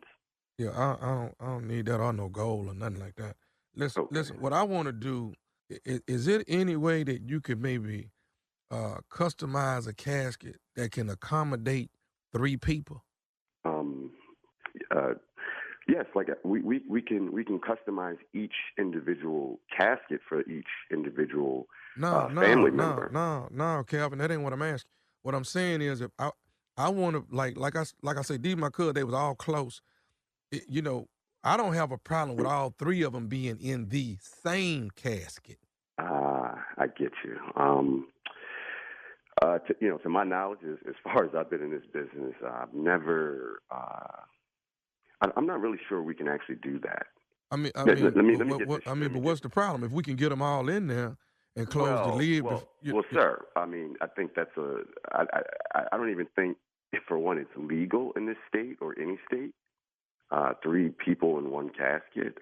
Yeah, I don't need that or no gold or nothing like that. Listen. What I want to do is it any way that you could maybe customize a casket that can accommodate 3 people? Yes, like we can customize each individual casket for each individual family member. No, Calvin, that ain't what I'm asking. What I'm saying is, if I want to like I say, these my cousins, they was all close. I don't have a problem with all 3 of them being in the same casket. I get you. To my knowledge, as far as I've been in this business, I've never. I'm not really sure we can actually do that. But what's the problem? If we can get them all in there and close the lid. Well, sir, I think that's I don't even think, for one, it's legal in this state or any state. 3 people in one casket.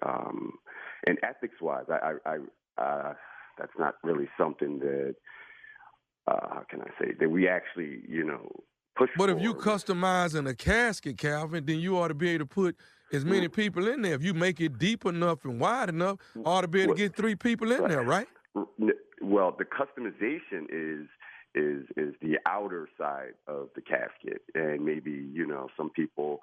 And ethics-wise, that's not really something that, how can I say, that we actually, push But for. if you customizing a casket, Calvin, then you ought to be able to put as many people in there. If you make it deep enough and wide enough, ought to be able to get 3 people in there, right? Well, the customization is the outer side of the casket, and maybe some people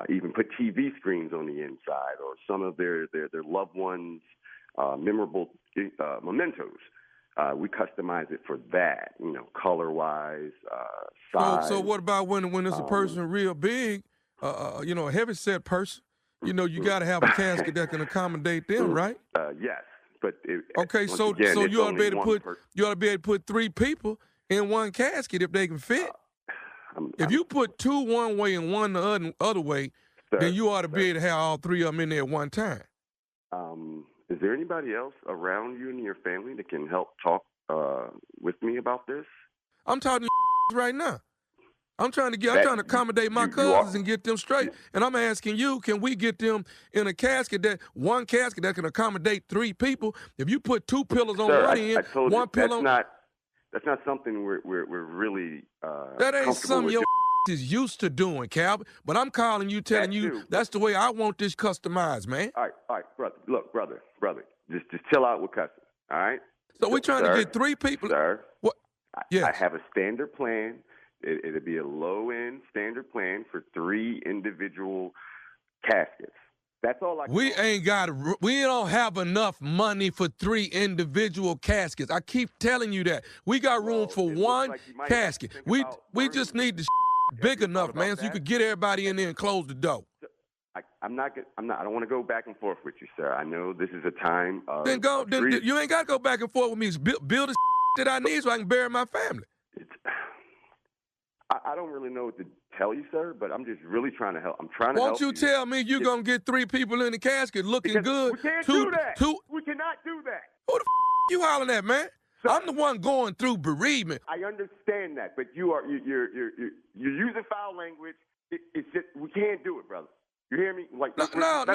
even put TV screens on the inside, or some of their loved ones' memorable mementos. We customize it for that, color-wise, size. So what about when it's a person real big, a heavy-set person? You got to have a casket that can accommodate them, right? Yes, but you ought to be able to put 3 people in one casket if they can fit. If you put 2 one way and 1 the other way, then you ought to be able to have all 3 of them in there at one time. Is there anybody else around you and your family that can help talk with me about this? I'm talking to right now. I'm trying to accommodate my cousins and get them straight. And I'm asking you, can we get them in a casket one casket that can accommodate 3 people? If you put 2 pillows on one end, one pillow. That's not something we're really that ain't something your is used to doing, Calvin. But I'm calling you, telling you that's the way I want this customized, man. All right, brother. Look, brother, just chill out with cussing, all right? So we're trying to get 3 people. Sir, what? Yes. I have a standard plan. It'll be a low-end standard plan for 3 individual caskets. That's all I can do. We don't have enough money for 3 individual caskets. I keep telling you that. We got room for 1 casket. We just need the big enough, man, so you could get everybody in there and close the door. I don't want to go back and forth with you, sir. I know this is a time of. Then you ain't got to go back and forth with me. Build the that I need so I can bury my family. I don't really know what to tell you, sir, but I'm just really trying to help. I'm trying to help you. Won't you tell me you're going to get 3 people in the casket looking good? We can't do that. We cannot do that. Who the you hollering at, man? Sir, I'm the one going through bereavement. I understand that, but you're using foul language. It's just, we can't do it, brother. You hear me? Like no, hold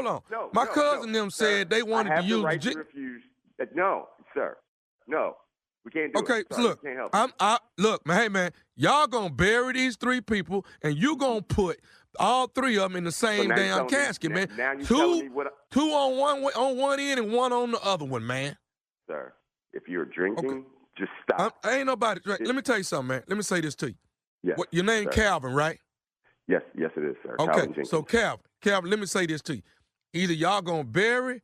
on. My cousin them said they wanted to use the right to refuse. No, sir. No. We can't do it. Okay, look, look, man, hey, man, y'all gonna bury these 3 people, and you gonna put all 3 of them in the same damn casket, man. Now you 2 on one end and 1 on the other one, man. Sir, if you're drinking, just stop. Ain't nobody. Let me tell you something, man. Let me say this to you. Yes, your name Calvin, right? Yes, it is, sir. Okay, so Calvin, let me say this to you. Either y'all gonna bury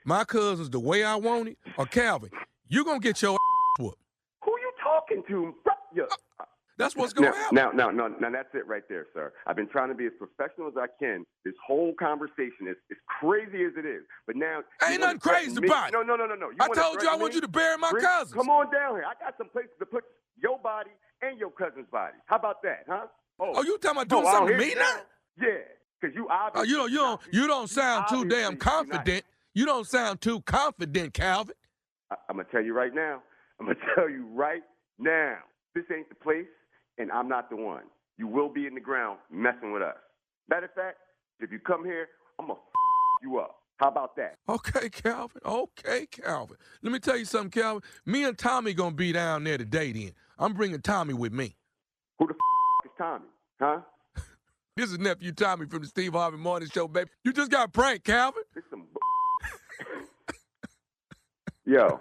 my cousins the way I want it, or Calvin, you gonna get your whooped. Who you talking to? That's what's going to happen. Now, that's it right there, sir. I've been trying to be as professional as I can. This whole conversation is as crazy as it is. But now... Ain't nothing crazy about it. No. I told you I want you to bury my cousins. Come on down here. I got some places to put your body and your cousin's body. How about that, huh? Oh, you talking about doing something to me now? Yeah, because you obviously... You don't sound too damn confident. You don't sound too confident, Calvin. I'm going to tell you right now. This ain't the place, and I'm not the one. You will be in the ground messing with us. Matter of fact, if you come here, I'm going to you up. How about that? Okay, Calvin. Let me tell you something, Calvin. Me and Tommy going to be down there today then. I'm bringing Tommy with me. Who the is Tommy, huh? This is nephew Tommy from the Steve Harvey Morning Show, baby. You just got pranked, Calvin. This some Yo,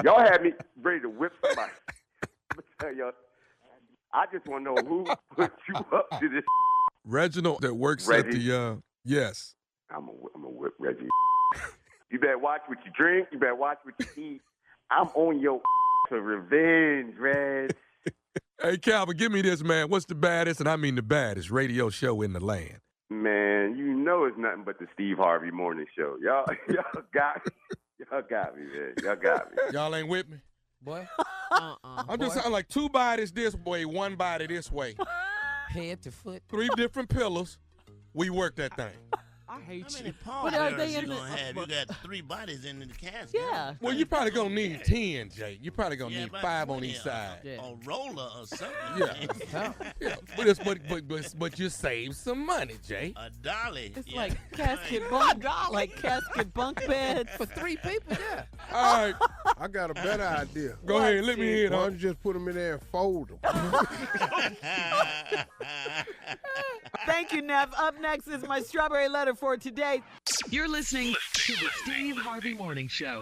y'all had me ready to whip somebody. I'm going to tell y'all, I just want to know who put you up to this. Reginald that works Reggie. at the, yes. I'm going to whip Reggie. You better watch what you drink. You better watch what you eat. I'm on your for revenge, Reg. Hey, Calvin, give me this, man. What's the baddest, and I mean the baddest, radio show in the land? Man, you know it's nothing but the Steve Harvey Morning Show. Y'all got me. Y'all got me, man. Y'all got me. Y'all ain't with me? Boy. I'm just sounding like two bodies this way, one body this way. Head to foot. 3 different pillars. We work that thing. I hate How you. many But are they pallbearers you in the- gonna have? You got 3 bodies in the casket. Yeah. Well, you probably gonna need 10, Jay. You probably gonna need about 5 on 20, each side. Yeah. A roller or something. Yeah. Yeah. But you save some money, Jay. A dolly. It's yeah. like casket bunk beds. For 3 people, yeah. All right. I got a better idea. Go ahead. Let me hear it. Why Huh? don't you just put them in there and fold them? Thank you, Nev. Up next is my strawberry letter for today. You're listening to the Steve Harvey Morning Show.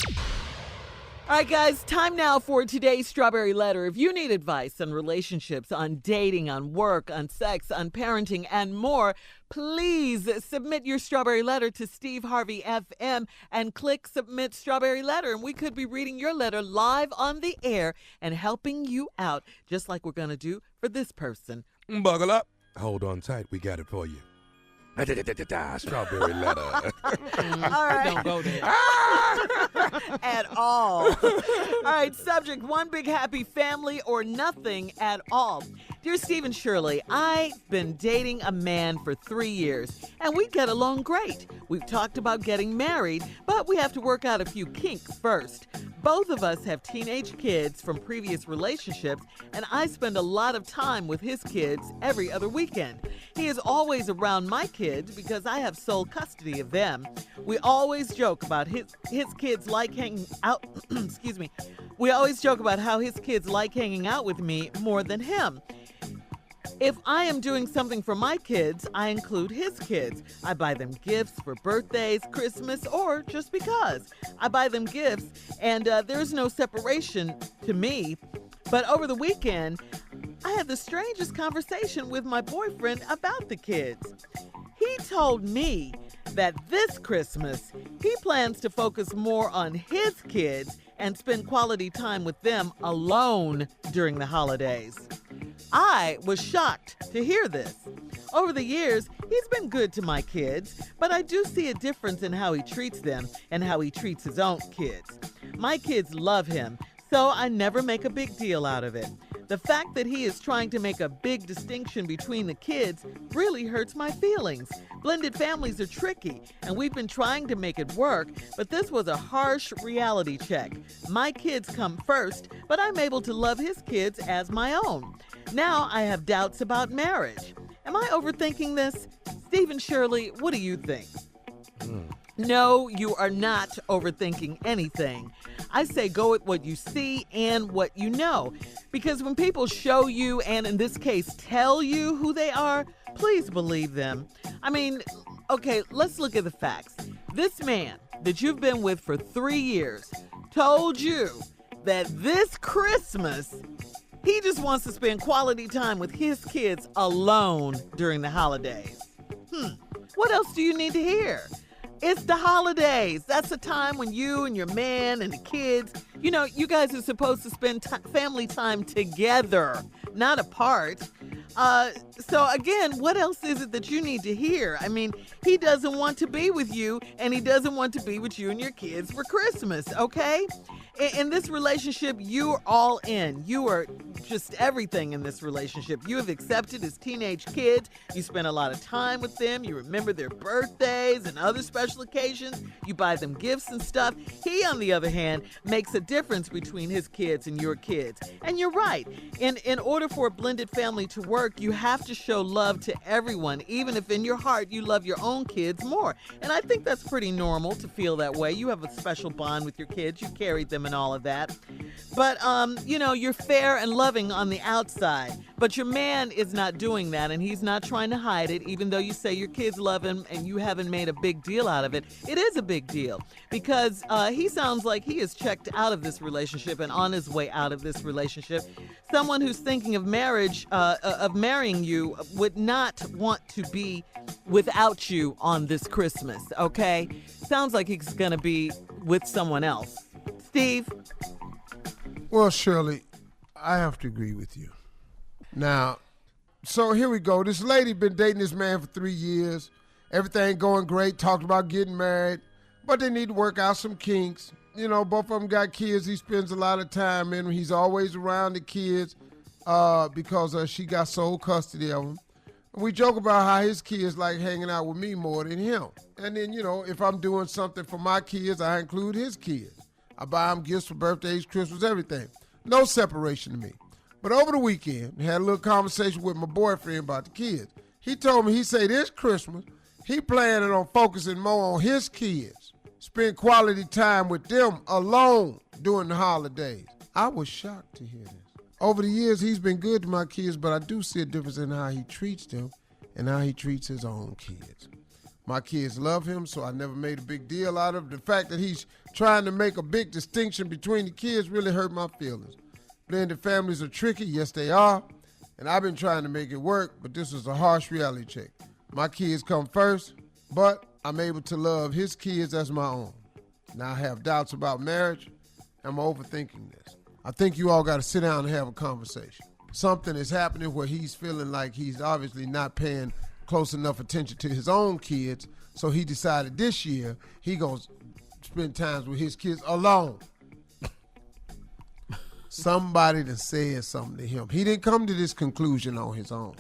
All right, guys, time now for today's strawberry letter. If you need advice on relationships, on dating, on work, on sex, on parenting, and more, please submit your strawberry letter to Steve Harvey FM and click Submit Strawberry Letter. And we could be reading your letter live on the air and helping you out, just like we're going to do for this person. Buckle up. Hold on tight. We got it for you. Strawberry letter. All right. Don't go there. At all. All right, subject, one big happy family or nothing at all. Dear Steve and Shirley, I've been dating a man for 3 years, and we get along great. We've talked about getting married, but we have to work out a few kinks first. Both of us have teenage kids from previous relationships, and I spend a lot of time with his kids every other weekend. He is always around my kids because I have sole custody of them. We always joke about his kids like hanging out, excuse me. We always joke about how his kids like hanging out with me more than him. If I am doing something for my kids, I include his kids. I buy them gifts for birthdays, Christmas, or just because. I buy them gifts, and there's no separation to me. But over the weekend, I had the strangest conversation with my boyfriend about the kids. He told me that this Christmas, he plans to focus more on his kids and spend quality time with them alone during the holidays. I was shocked to hear this. Over the years, he's been good to my kids, but I do see a difference in how he treats them and how he treats his own kids. My kids love him, so I never make a big deal out of it. The fact that he is trying to make a big distinction between the kids really hurts my feelings. Blended families are tricky, and we've been trying to make it work, but this was a harsh reality check. My kids come first, but I'm able to love his kids as my own. Now I have doubts about marriage. Am I overthinking this? Steve and Shirley, what do you think? No, you are not overthinking anything. I say go with what you see and what you know. Because when people show you, and in this case, tell you who they are, please believe them. I mean, okay, let's look at the facts. This man that you've been with for 3 years told you that this Christmas, he just wants to spend quality time with his kids alone during the holidays. What else do you need to hear? It's the holidays. That's the time when you and your man and the kids You know, you guys are supposed to spend family time together, not apart. So again, what else is it that you need to hear? I mean, he doesn't want to be with you, and he doesn't want to be with you and your kids for Christmas, okay? In this relationship, you're all in. You are just everything in this relationship. You have accepted his teenage kids. You spend a lot of time with them. You remember their birthdays and other special occasions. You buy them gifts and stuff. He, on the other hand, makes a difference between his kids and your kids. And you're right. In order for a blended family to work, you have to show love to everyone, even if in your heart you love your own kids more. And I think that's pretty normal to feel that way. You have a special bond with your kids. You carried them and all of that. But, you know, you're fair and loving on the outside. But your man is not doing that, and he's not trying to hide it, even though you say your kids love him and you haven't made a big deal out of it. It is a big deal because he sounds like he is checked out of this relationship and on his way out of this relationship. Someone who's thinking of marriage, of marrying you, would not want to be without you on this Christmas, okay? Sounds like he's going to be with someone else. Steve? Well, Shirley, I have to agree with you. Now, so here we go. This lady been dating this man for 3 years. Everything going great, talked about getting married, but they need to work out some kinks. You know, both of them got kids he spends a lot of time in. He's always around the kids because she got sole custody of them. And we joke about how his kids like hanging out with me more than him. And then, you know, if I'm doing something for my kids, I include his kids. I buy them gifts for birthdays, Christmas, everything. No separation to me. But over the weekend, I had a little conversation with my boyfriend about the kids. He told me, he said this Christmas, he planning on focusing more on his kids, spend quality time with them alone during the holidays. I was shocked to hear this. Over the years, he's been good to my kids, but I do see a difference in how he treats them and how he treats his own kids. My kids love him, so I never made a big deal out of it. The fact that he's trying to make a big distinction between the kids really hurt my feelings. Blended families are tricky, yes they are, and I've been trying to make it work, but this is a harsh reality check. My kids come first, but I'm able to love his kids as my own. Now I have doubts about marriage. I'm overthinking this. I think you all got to sit down and have a conversation. Something is happening where he's feeling like he's obviously not paying close enough attention to his own kids, so he decided this year he gonna spend times with his kids alone. Somebody done said something to him. He didn't come to this conclusion on his own.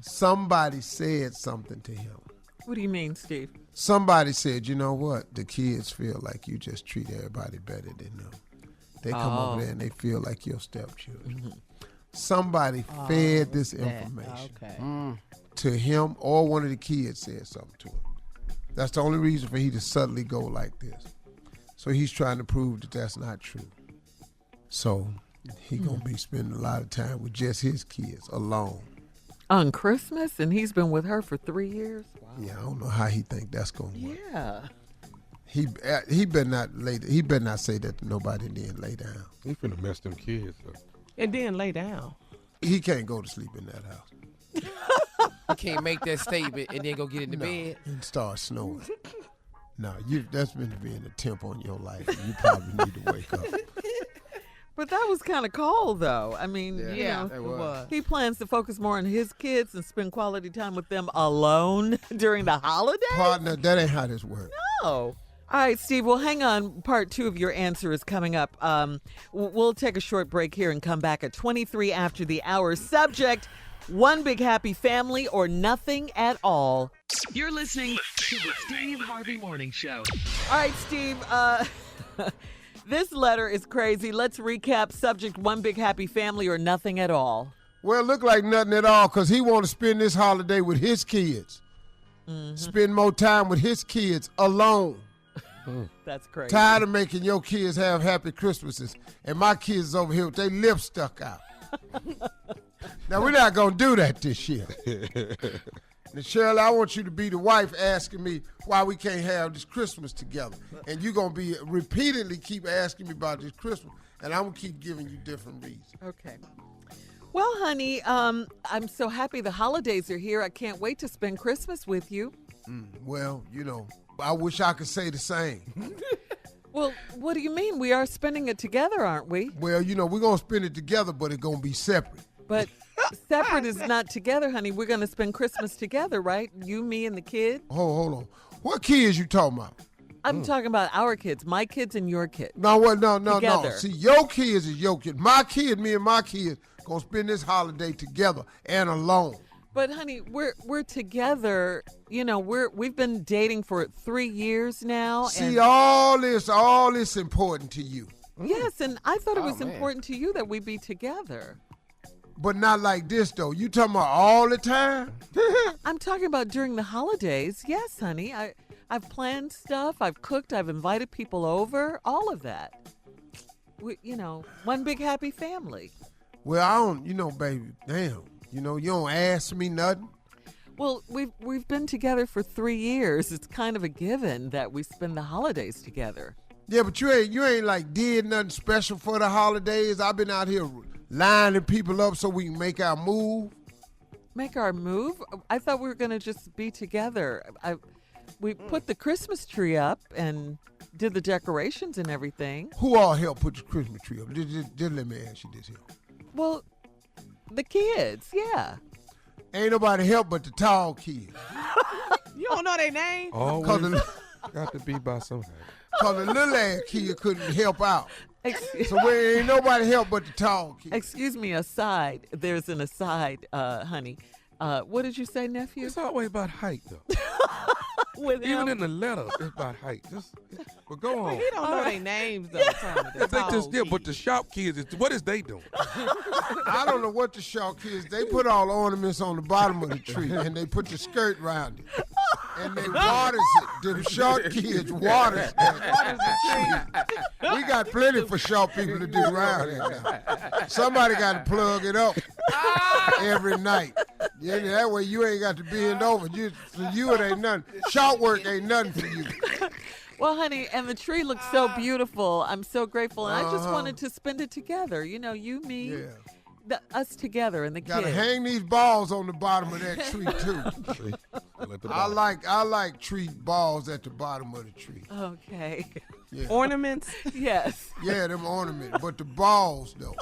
Somebody said something to him. What do you mean, Steve? Somebody said, you know what? The kids feel like you just treat everybody better than them. They come over there and they feel like your stepchildren. Mm-hmm. Somebody fed this information to him, or one of the kids said something to him. That's the only reason for he to suddenly go like this. So he's trying to prove that that's not true. So he gonna be spending a lot of time with just his kids alone. On Christmas? And he's been with her for 3 years? Wow. Yeah, I don't know how he think that's gonna work. Yeah. He better not say that to nobody and then lay down. He finna mess them kids up. And then lay down. He can't go to sleep in that house. You can't make that statement and then go get in the bed. And start snoring. No, that's been being a temp on your life. You probably need to wake up. But that was kind of cold, though. I mean, Yeah, you know, it was. he plans to focus more on his kids and spend quality time with them alone during the holidays? Partner, that ain't how this works. No. All right, Steve, well, hang on. Part 2 of your answer is coming up. We'll take a short break here and come back at 23 after the hour. Subject, one big happy family or nothing at all. You're listening to the Steve Harvey Morning Show. All right, Steve, this letter is crazy. Let's recap. Subject, one big happy family or nothing at all. Well, it look like nothing at all because he want to spend this holiday with his kids. Mm-hmm. Spend more time with his kids alone. That's crazy. Tired of making your kids have happy Christmases, and my kids over here with their lips stuck out. Now, we're not going to do that this year. Now, Shirley, I want you to be the wife asking me why we can't have this Christmas together. And you're going to be repeatedly keep asking me about this Christmas, and I'm going to keep giving you different reasons. Okay. Well, honey, I'm so happy the holidays are here. I can't wait to spend Christmas with you. Well, you know, I wish I could say the same. Well, what do you mean? We are spending it together, aren't we? Well, we're going to spend it together, but it's going to be separate. But separate is not together, honey. We're going to spend Christmas together, right? You, me, and the kid. Hold on. What kids you talking about? I'm talking about our kids, my kids and your kids. No. Together. See, your kids is your kids. My kids, me and my kids, going to spend this holiday together and alone. But honey, we're together. We've been dating for 3 years now. See, all this important to you. Yes, and I thought it was important to you that we be together. But not like this, though. You talking about all the time? I'm talking about during the holidays. Yes, honey. I've planned stuff. I've cooked. I've invited people over. All of that. One big happy family. Well, I don't, baby. Damn. You don't ask me nothing. Well, we've been together for 3 years. It's kind of a given that we spend the holidays together. Yeah, but you ain't like did nothing special for the holidays. I've been out here lining people up so we can make our move. Make our move? I thought we were going to just be together. We put the Christmas tree up and did the decorations and everything. Who all helped put the Christmas tree up? Just let me ask you this here. Well, the kids, yeah. Ain't nobody help but the tall kids. You don't know their name? Always got to be by somebody. Because the little ass kid couldn't help out. So ain't nobody help but the tall kids. Excuse me, aside. There's an aside, honey. What did you say, nephew? It's always about height, though. With Even him? in the letter, it's about height. But go on. He don't know their names, though, Tommy. But the shop kids, what is they doing? I don't know what the short kids, they put all the ornaments on the bottom of the tree and they put the skirt around it. And they waters it. Them short kids waters it. We got plenty for short people to do around here now. Somebody got to plug it up every night. Yeah, that way you ain't got to bend over. For you it ain't nothing. Short work ain't nothing for you. Well, honey, and the tree looks so beautiful. I'm so grateful. And I just wanted to spend it together. You, me, us together and the kids. Gotta hang these balls on the bottom of that tree, too. I like tree balls at the bottom of the tree. Okay. Yeah. Ornaments? Yes. Yeah, them ornaments. But the balls, though.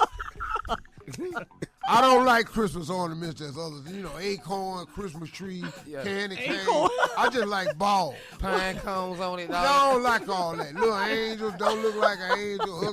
I don't like Christmas ornaments as others. Acorn, Christmas tree, candy cane. I just like balls. Pine cones on it. I don't like all that. Little angels don't look like an angel. All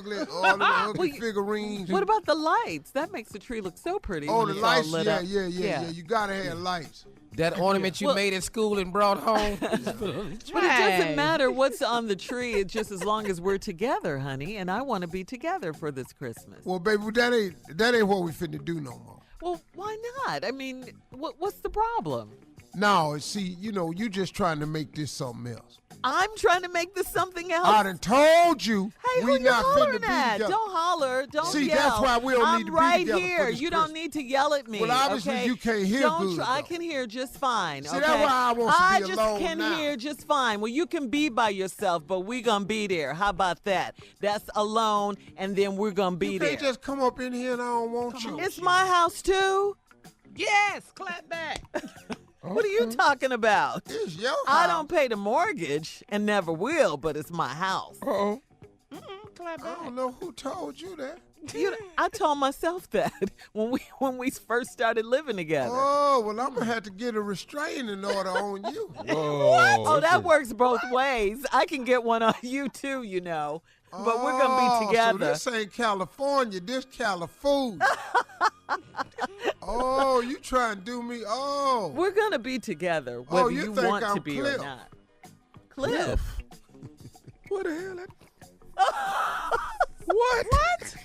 the ugly figurines. What about the lights? That makes the tree look so pretty. Oh, when the it's all lights? lit up. Yeah. You gotta have lights. That ornament you made at school and brought home. But it doesn't matter what's on the tree. It's just as long as we're together, honey. And I want to be together for this Christmas. Well, baby, that ain't what we finna do no more. Well, why not? I mean, what's the problem? No, see, you just trying to make this something else. I'm trying to make this something else. I done told you Hey, we who you not finna hollering be at? together. Don't holler. Don't See, yell. that's why we don't I'm need to be right together for here. this You don't Christmas. need to yell at me. Well, obviously okay? you can't hear don't good, I though. can hear just fine. See, okay? that's why I want to be just alone can now. hear just fine. Well, you can be by yourself, but we gonna be there. How about that? That's alone, and then we're gonna be You there. can't just come up in here and I don't want you. It's my house too. Yes, clap back. What are you talking about? It's your house. I don't pay the mortgage and never will, but it's my house. Uh-oh. Clap I back. don't know who told you that. I told myself that when we first started living together. Oh, well, I'm going to have to get a restraining order on you. Oh, that works both ways. I can get one on you too, But we're gonna be together. So this ain't California, this California. Oh, you trying to do me? Oh. We're gonna be together, whether you you think want I'm to be Cliff. or not. Cliff. What the hell? What?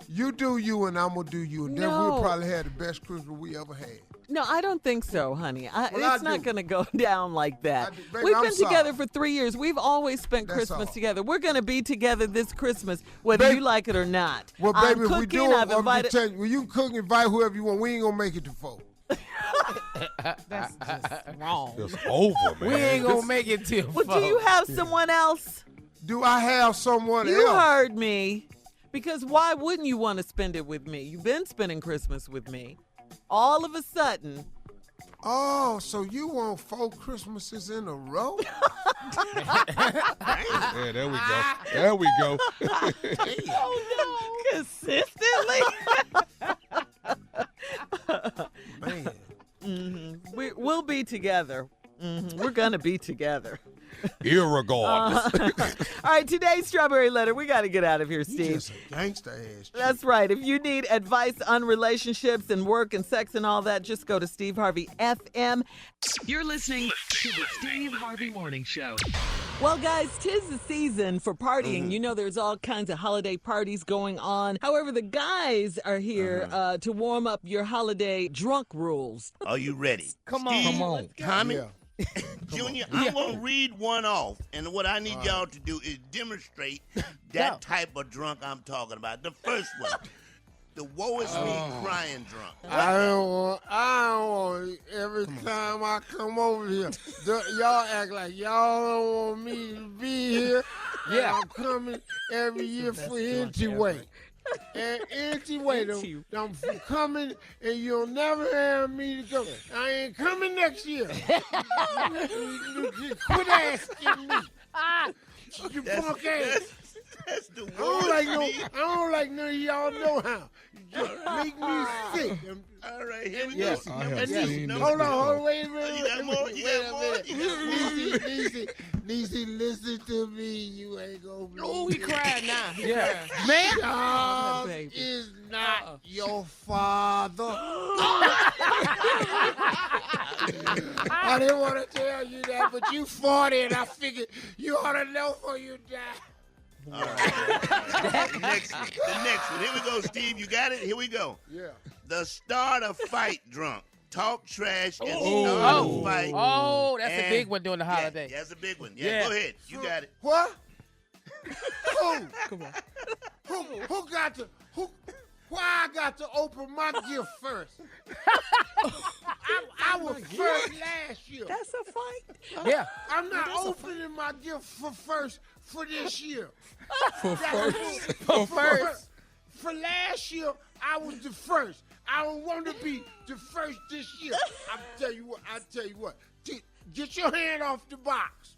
You do you and I'm going to do you. And then No. we'll probably have the best Christmas we ever had. No, I don't think so, honey. Well, It's I not do. going to go down like that. I do. Baby, We've I'm been together sorry. for 3 years. We've always spent That's Christmas all. together. We're going to be together this Christmas, whether Baby- you like it or not. Well, I'm baby, if we cooking. do it, I've invited. well, you can cook and invite whoever you want. We ain't going to make it to 4. That's just wrong. It's over, man. We ain't gonna make it till Well, do you have someone else? Do I have someone You else? heard me. Because why wouldn't you want to spend it with me? You've been spending Christmas with me. All of a sudden, Oh, so you want 4 Christmases in a row? Yeah, there we go. There we go. Oh, no. Consistently? Man. We'll be together. We're going to be together. Irregardless. All right, today's Strawberry Letter. We got to get out of here, You Steve. just a gangster ass. That's right. If you need advice on relationships and work and sex and all that, just go to Steve Harvey FM. You're listening to the Steve Harvey Morning Show. Well, guys, 'tis the season for partying. You know, there's all kinds of holiday parties going on. However, the guys are here to warm up your holiday drunk rules. Are you ready? Come on. Steve, Come on. Tommy, Yeah. Junior, I'm going to read one off. And what I need y'all to do is demonstrate that type of drunk I'm talking about. The first one, the woe is me crying drunk. I don't want every time I come over here, y'all act like y'all don't want me to be here. Yeah. And I'm coming every year for empty way. And empty way, I'm coming and you'll never have me to go. I ain't coming next year. Quit asking me. You punk ass. That's the I don't woe is me. I don't like none of y'all know how. You just make me sick. All right, here we Yes. go. I have And seen this hold before. on, wait a minute. You got more? You got more? Niecy, listen to me. You ain't gonna believe Oh, he crying now. He Yeah. crying. Man. God baby. is not your father. I didn't want to tell you that, but you 40 and I figured you ought to know before you die. All right. The next one. Here we go, Steve. You got it? Here we go. Yeah. The start a fight drunk. Talk trash and Oh. start a fight. Oh, that's a And- big one during the Yeah, holiday. that's a big one. Yeah, Yeah. go ahead. You got it. What? Who? Come on. Who got to? Who? Why I got to open my gift first? I was first last year. That's a fight. Yeah. I'm not opening my gift for this year. For For first. For last year, I was the first. I don't want to be the first this year. I tell you what. Get your hand off the box.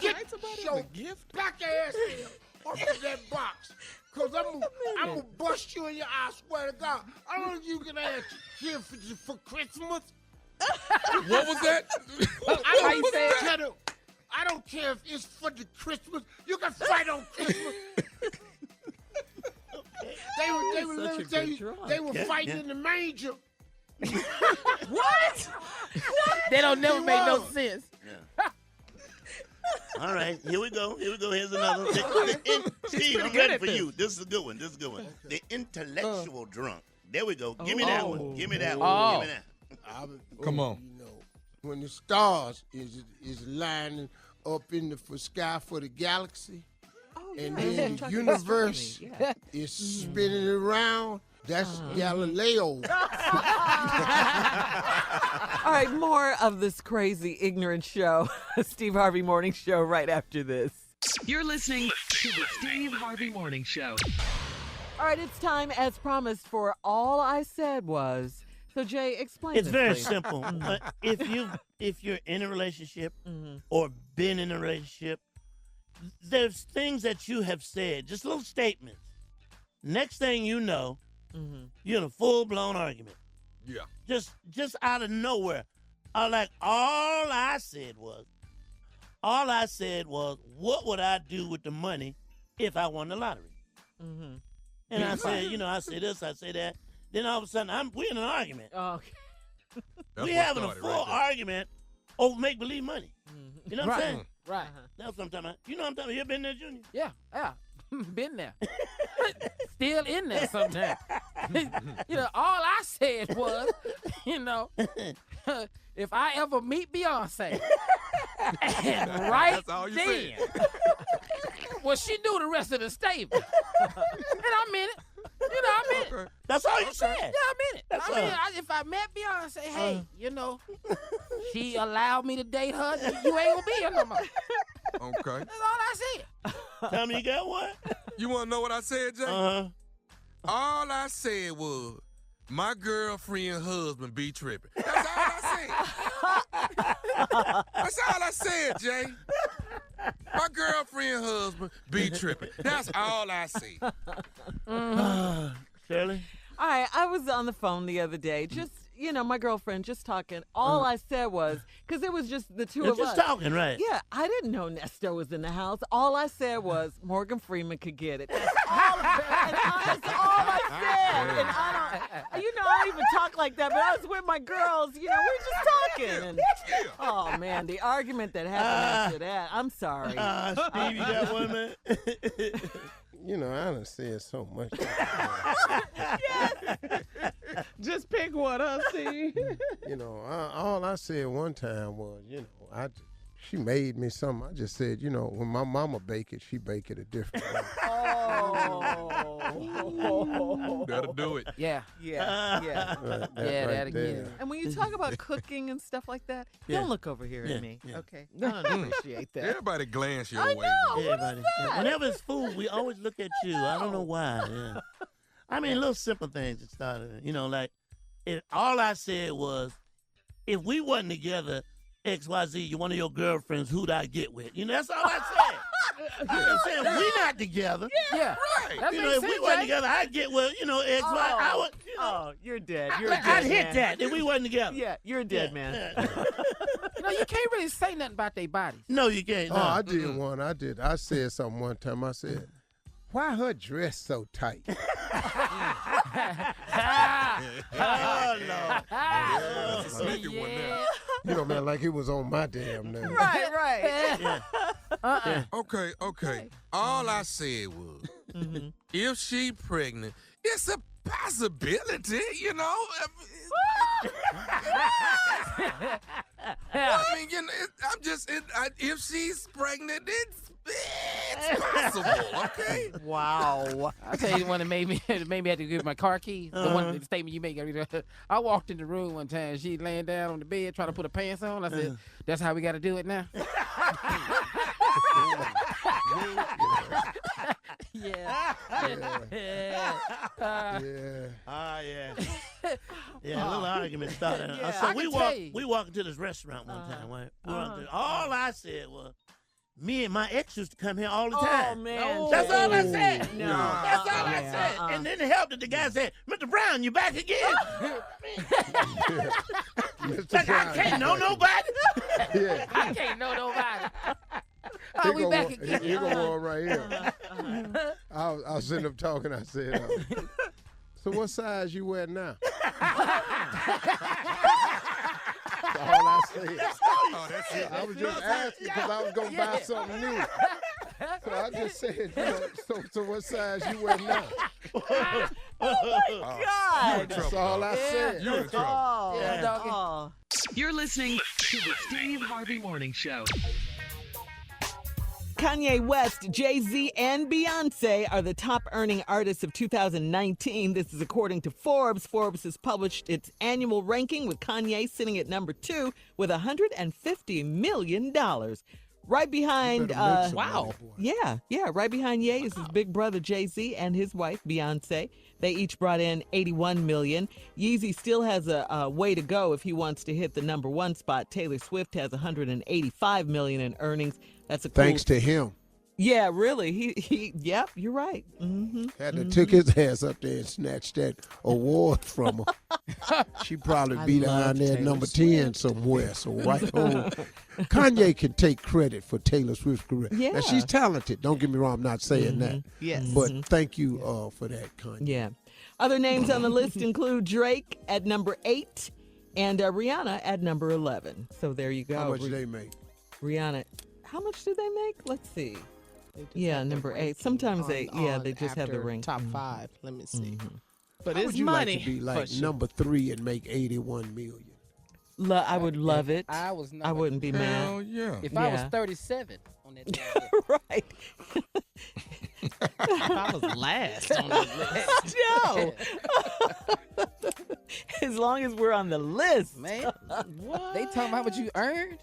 Get your black ass hand off of that box. Cause I'm gonna bust you in your eye, I swear to God. I don't know if you can ask here for Christmas. What was that? I don't care if it's for the Christmas. You can fight on Christmas. They were fighting in the manger. What? They don't never make no sense. All right, here we go. Here's another one. Steve, I'm ready for you. This is a good one. The intellectual drunk. There we go. Give me that one. Give me that one. Oh. Give me that. Come on. You know, when the stars is lining up in the sky for the galaxy, and then the universe is spinning around. That's Galileo. All right, more of this crazy, ignorant show. Steve Harvey Morning Show right after this. You're listening to the Steve Harvey Morning Show. All right, it's time, as promised, for All I Said Was. So, Jay, explain It's this, very please. simple. If you're in a relationship or been in a relationship, there's things that you have said, just little statements. Next thing you know, you're in a full-blown argument. Yeah. Just out of nowhere. All I said was, what would I do with the money if I won the lottery? And I said, I say this, I say that. Then all of a sudden, we're in an argument. Oh, okay. We're having a full argument over make-believe money. You know what I'm saying? Right. That's what I'm talking about. You know what I'm talking about? You ever been there, Junior? Yeah. Been there. Still in there sometimes. All I said was, if I ever meet Beyonce, and That's all you then, said. well, she knew the rest of the statement. And I meant it. I meant it. That's all you said. Yeah, I meant it. That's if I met Beyonce, hey, she allowed me to date her, you ain't gonna be here no more. Okay. That's all I said. Tell me you got what? You want to know what I said, Jay? Uh-huh. All I said was, my girlfriend husband be tripping. That's all I said. That's all I said, Jay. My girlfriend husband be tripping. That's all I see. Shirley? All right, I was on the phone the other day, just, my girlfriend just talking. All I said was, because it was just the two of us. Just talking, right? Yeah, I didn't know Nesto was in the house. All I said was Morgan Freeman could get it. That's all, that's all I said. And I don't even talk like that, but I was with my girls. We were just talking. And, oh, man, the argument that happened after that. I'm sorry. Steve, you got one, man? I done said so much. Just pick one up, Steve. All I said one time was, she made me something. I just said, when my mama bake it, she bake it a different way. That'll do it. Yeah. That'll get it. And when you talk about cooking and stuff like that, don't look over here at me, okay? I don't appreciate that. Everybody glance your way. Everybody. Whenever it's food, we always look at you. I don't know why. Yeah. I mean, little simple things that started. All I said was, if we wasn't together, XYZ, one of your girlfriends, who'd I get with? That's all I said. I'm saying we not together. Yeah. Right. If we wasn't together, I'd get with, XY. I would, you're dead. You're dead. I'd hit that if we wasn't together. Yeah, you're dead, man. You can't really say nothing about their bodies. No, you can't. No. Oh, I did one. I said something one time. I said, why her dress so tight? Oh, Lord. That's a sneaky one now. Man, like it was on my damn nerve. Right. Okay. All I said was, if she pregnant, it's a possibility, if she's pregnant, it's possible, okay? Wow. I'll tell you the one that made me have to give my car keys. The statement you make. I walked in the room one time. She laying down on the bed trying to put her pants on. I said, that's how we got to do it now? Yeah. Yeah, a little argument started. Yeah, So I we can walked into this restaurant one time, right? All I said was, me and my ex used to come here all the time. Oh, man. That's all I said. No. That's all I said. And then it helped that the guy said, Mr. Brown, you back again? Like, I can't know nobody. Yeah. I can't know nobody. Here We go back one- again. Here go one right here. I was sitting up talking. I said, so what size you wear now? That's all I said. Oh, that's it. I was just asking because I was going to buy something new. So I just said, so what size you wear now? God. That's all I said. You're in trouble. Yeah, doggy. You're listening to the Steve Harvey Morning Show. Kanye West, Jay-Z, and Beyonce are the top earning artists of 2019. This is according to Forbes. Forbes has published its annual ranking with Kanye sitting at number 2 with $150 million. Right behind, right behind Ye is his big brother Jay-Z and his wife Beyonce. They each brought in $81 million. Yeezy still has a way to go if he wants to hit the number 1 spot. Taylor Swift has $185 million in earnings. That's a cool. Thanks to him. Yeah, really. Yep, you're right. Mm-hmm. Had to took his ass up there and snatched that award from her. She probably be down there at number 10 somewhere. So right home. Kanye can take credit for Taylor Swift's career. Yeah. Now, she's talented. Don't get me wrong. I'm not saying that. Yes. But thank you for that, Kanye. Yeah. Other names on the list include Drake at number 8 and Rihanna at number 11. So there you go. How much do they make? Rihanna. How much do they make? Let's see. Yeah, number 8. Sometimes they just have the ring. Top 5. Let me see. Mm-hmm. But How it's would you money. like to be for like sure. number 3 and make $81 million? I would love it. I wouldn't be mad. Hell yeah. If I was Yeah. 37 on that day, Right. If I was last on the list. No. As long as we're on the list. man, they talking about how much you earned?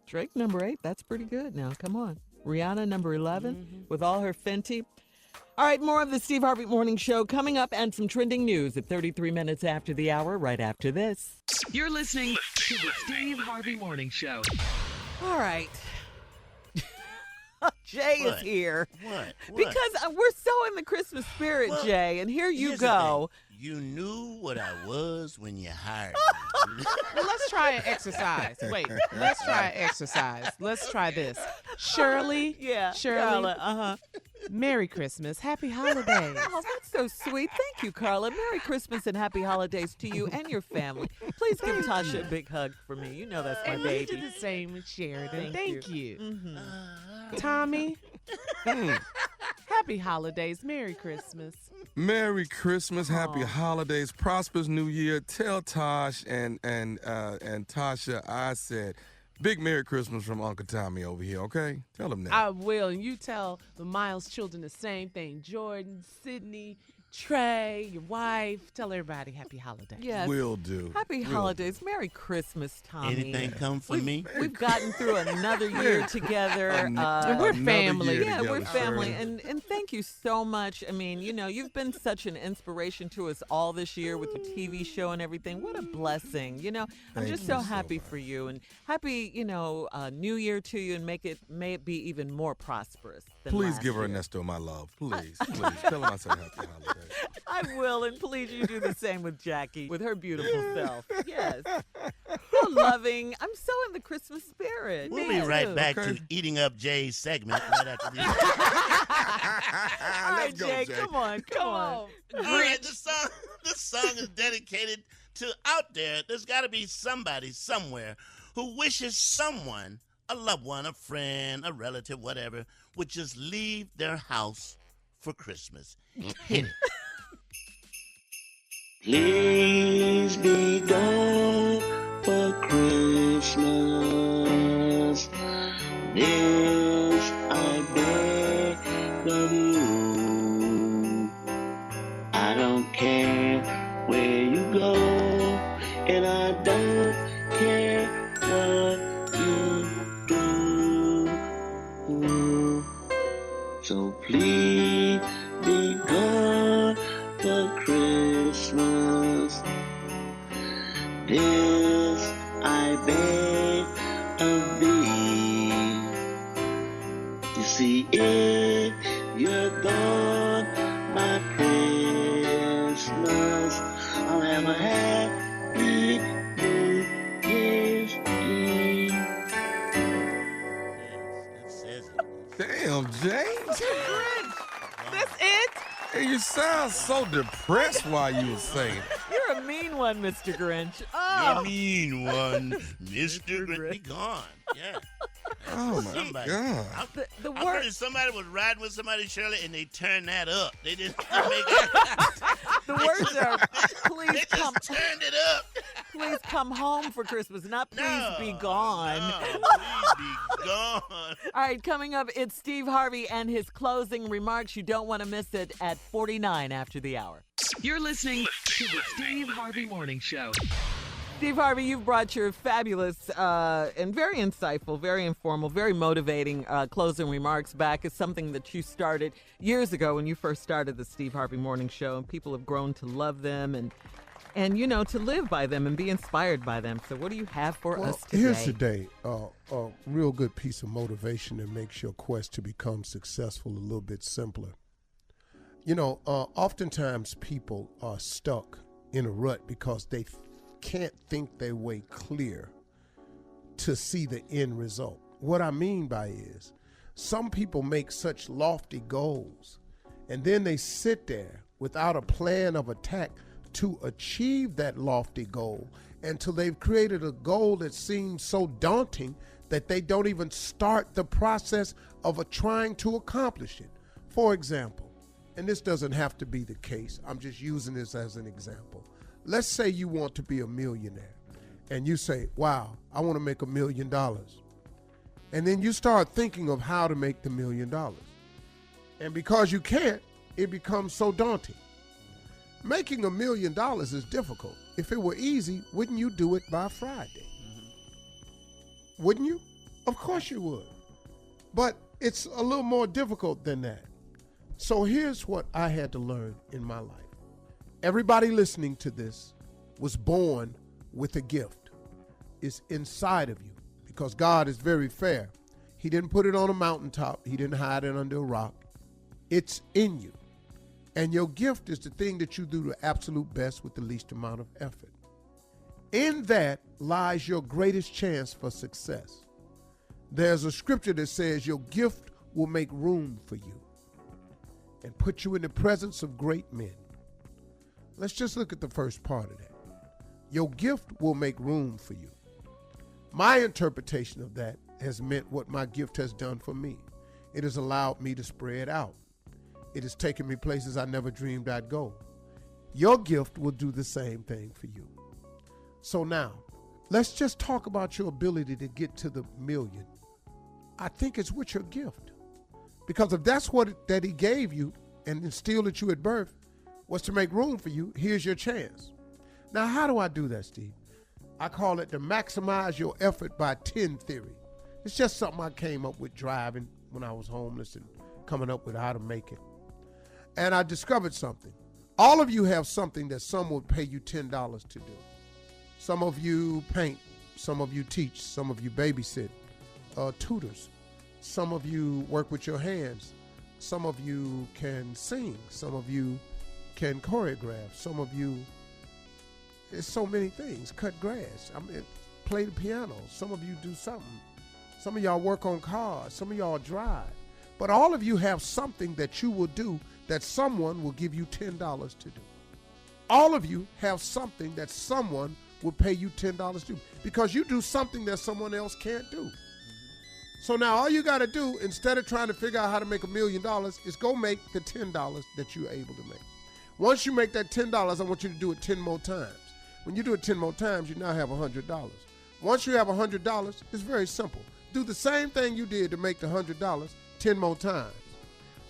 Drake number 8. That's pretty good now. Come on. Rihanna number 11 with all her Fenty. All right, more of the Steve Harvey Morning Show coming up and some trending news at 33 minutes after the hour, right after this. You're listening to the Steve Harvey Morning Show. All right. Jay is here. What? Because we're so in the Christmas spirit, Well, Jay, and here you Here's the go. thing. You knew what I was when you hired me. Well, let's try an exercise. Wait, let's try an exercise. Let's try this. Shirley. Yeah, Shirley. Carla, Merry Christmas. Happy holidays. Oh, that's so sweet. Thank you, Carla. Merry Christmas and happy holidays to you and your family. Please give Tasha a big hug for me. You know that's my And baby. you did the same with Sheridan. Thank Thank you. Mm-hmm. Tommy. Happy holidays. Merry Christmas. Merry Christmas, happy holidays, prosperous New Year. Tell Tosh and Tasha I said big Merry Christmas from Uncle Tommy over here, okay? Tell them that. I will. And you tell the Miles children the same thing. Jordan, Sydney, Trey, your wife. Tell everybody happy holidays. Yes. Will do. Happy Will holidays. do. Merry Christmas, Tommy. Anything come for me? We've gotten through another year together. And we're Another family. year Yeah, we're together, family. Shirley. And thank you so much. I mean, you know, you've been such an inspiration to us all this year with your TV show and everything. What a blessing. You know, I'm Thank just you so so happy much. for you. And happy, New Year to you, and may it be even more prosperous than Please last give year. Ernesto my love. Please. Tell him I said happy holidays. I will, and please you do the same with Jackie, with her beautiful self. Yes. So loving. I'm so in the Christmas spirit. We'll Me be right too. back Okay. to eating up Jay's segment right after this. All right, go, Jay, Jay. come on. All right, this song is dedicated to out there. There's got to be somebody somewhere who wishes someone, a loved one, a friend, a relative, whatever, would just leave their house for Christmas. Hit it. Please be gone for Christmas. This I beg of you. I don't care where you go, and I don't care what you do. So please be gone for Christmas. This I beg of thee. You see, if you're gone by Christmas, I'll have a happy New Year's Eve. Yes, that says it. Damn, Jay. That's it? Hey, you sound so depressed while you were saying. You're a mean one, Mr. Grinch. You Oh, mean one, Mr. Grinch. Be gone. Yeah. Oh, my Somebody. God. the I word, heard somebody was riding with somebody, Shirley, and they turned that up. They didn't make the words are, They please come, just turned it up. please come home for Christmas, not please No, be gone. No, please be gone. All right, coming up, it's Steve Harvey and his closing remarks. You don't want to miss it at 49 after the hour. You're listening to the Steve Harvey Morning Show. Steve Harvey, you've brought your fabulous and very insightful, very informal, very motivating closing remarks back. It's something that you started years ago when you first started the Steve Harvey Morning Show, and people have grown to love them and to live by them and be inspired by them. So what do you have for us today? Here's today a real good piece of motivation that makes your quest to become successful a little bit simpler. Oftentimes people are stuck in a rut because they can't think their way clear to see the end result. What I mean by is some people make such lofty goals and then they sit there without a plan of attack to achieve that lofty goal until they've created a goal that seems so daunting that they don't even start the process of trying to accomplish it. For example, and this doesn't have to be the case, I'm just using this as an example. Let's say you want to be a millionaire and you say, wow, I want to make $1 million. And then you start thinking of how to make the $1 million. And because you can't, it becomes so daunting. Making $1 million is difficult. If it were easy, wouldn't you do it by Friday? Wouldn't you? Of course you would. But it's a little more difficult than that. So here's what I had to learn in my life. Everybody listening to this was born with a gift. It's inside of you because God is very fair. He didn't put it on a mountaintop. He didn't hide it under a rock. It's in you. And your gift is the thing that you do the absolute best with the least amount of effort. In that lies your greatest chance for success. There's a scripture that says your gift will make room for you and put you in the presence of great men. Let's just look at the first part of that. Your gift will make room for you. My interpretation of that has meant what my gift has done for me. It has allowed me to spread out. It has taken me places I never dreamed I'd go. Your gift will do the same thing for you. So now, let's just talk about your ability to get to the million. I think it's with your gift. Because if that's what that he gave you and instilled at you at birth was to make room for you, here's your chance. Now, how do I do that, Steve? I call it the maximize your effort by 10 theory. It's just something I came up with driving when I was homeless and coming up with how to make it. And I discovered something. All of you have something that someone would pay you $10 to do. Some of you paint, some of you teach, some of you babysit, tutors. Some of you work with your hands. Some of you can sing. Some of you can choreograph. Some of you, there's so many things. Cut grass. Play the piano. Some of you do something. Some of y'all work on cars. Some of y'all drive. But all of you have something that you will do that someone will give you $10 to do. All of you have something that someone will pay you $10 to do because you do something that someone else can't do. So now all you got to do, instead of trying to figure out how to make $1 million, is go make the $10 that you're able to make. Once you make that $10, I want you to do it 10 more times. When you do it 10 more times, you now have $100. Once you have $100, it's very simple. Do the same thing you did to make the $100 10 more times.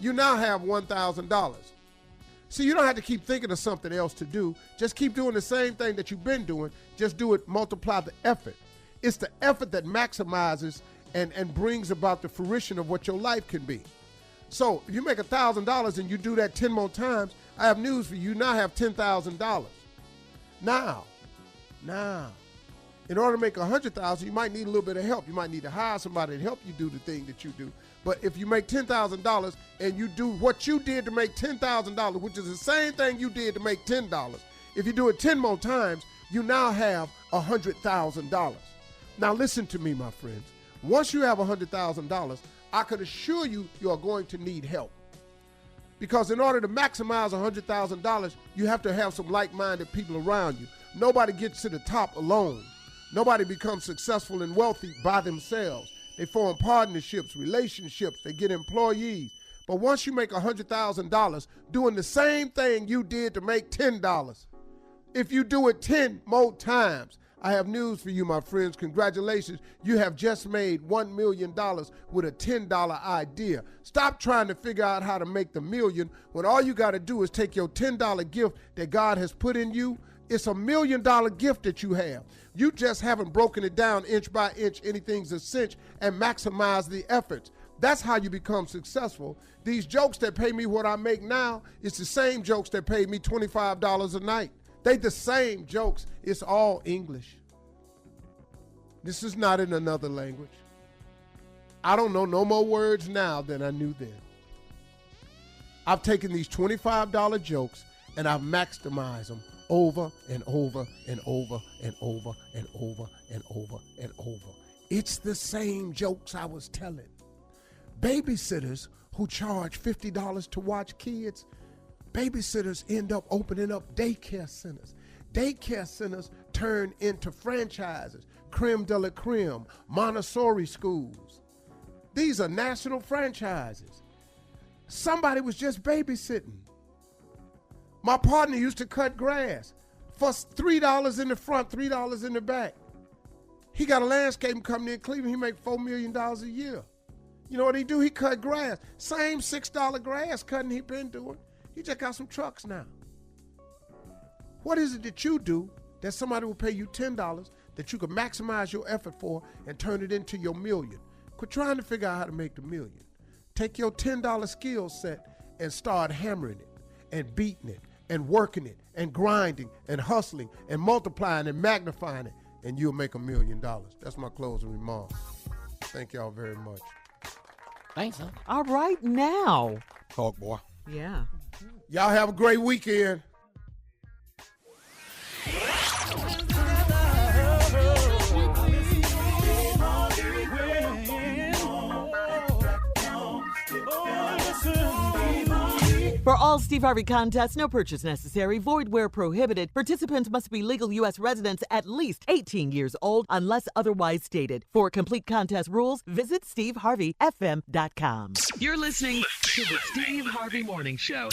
You now have $1,000. See, you don't have to keep thinking of something else to do. Just keep doing the same thing that you've been doing. Just do it, multiply the effort. It's the effort that maximizes and brings about the fruition of what your life can be. So if you make $1,000 and you do that 10 more times, I have news for you. You now have $10,000. Now, in order to make $100,000, you might need a little bit of help. You might need to hire somebody to help you do the thing that you do. But if you make $10,000 and you do what you did to make $10,000, which is the same thing you did to make $10, if you do it 10 more times, you now have $100,000. Now listen to me, my friends. Once you have $100,000, I can assure you are going to need help. Because in order to maximize $100,000, you have to have some like-minded people around you. Nobody gets to the top alone. Nobody becomes successful and wealthy by themselves. They form partnerships, relationships, they get employees. But once you make $100,000 doing the same thing you did to make $10, if you do it 10 more times, I have news for you, my friends. Congratulations. You have just made $1 million with a $10 idea. Stop trying to figure out how to make the million when all you got to do is take your $10 gift that God has put in you. It's $1 million gift that you have. You just haven't broken it down inch by inch, anything's a cinch, and maximize the efforts. That's how you become successful. These jokes that pay me what I make now, it's the same jokes that paid me $25 a night. They the same jokes. It's all English. This is not in another language. I don't know no more words now than I knew then. I've taken these $25 jokes and I've maximized them over and over and over and over and over and over and over. It's the same jokes I was telling. Babysitters who charge $50 to watch kids, babysitters end up opening up daycare centers. Daycare centers turn into franchises, creme de la creme, Montessori schools. These are national franchises. Somebody was just babysitting. My partner used to cut grass for $3 in the front, $3 in the back. He got a landscaping company in Cleveland. He make $4 million a year. You know what he do? He cut grass. Same $6 grass cutting he been doing. He just got some trucks now. What is it that you do that somebody will pay you $10 that you can maximize your effort for and turn it into your million? Quit trying to figure out how to make the million. Take your $10 skill set and start hammering it and beating it and working it and grinding and hustling and multiplying and magnifying it, and you'll make $1 million. That's my closing remarks. Thank y'all very much. Thanks, huh? All right, now. Talk, boy. Yeah. Y'all have a great weekend. For all Steve Harvey contests, no purchase necessary, void where prohibited. Participants must be legal U.S. residents at least 18 years old unless otherwise stated. For complete contest rules, visit steveharveyfm.com. You're listening to the Steve Harvey Morning Show.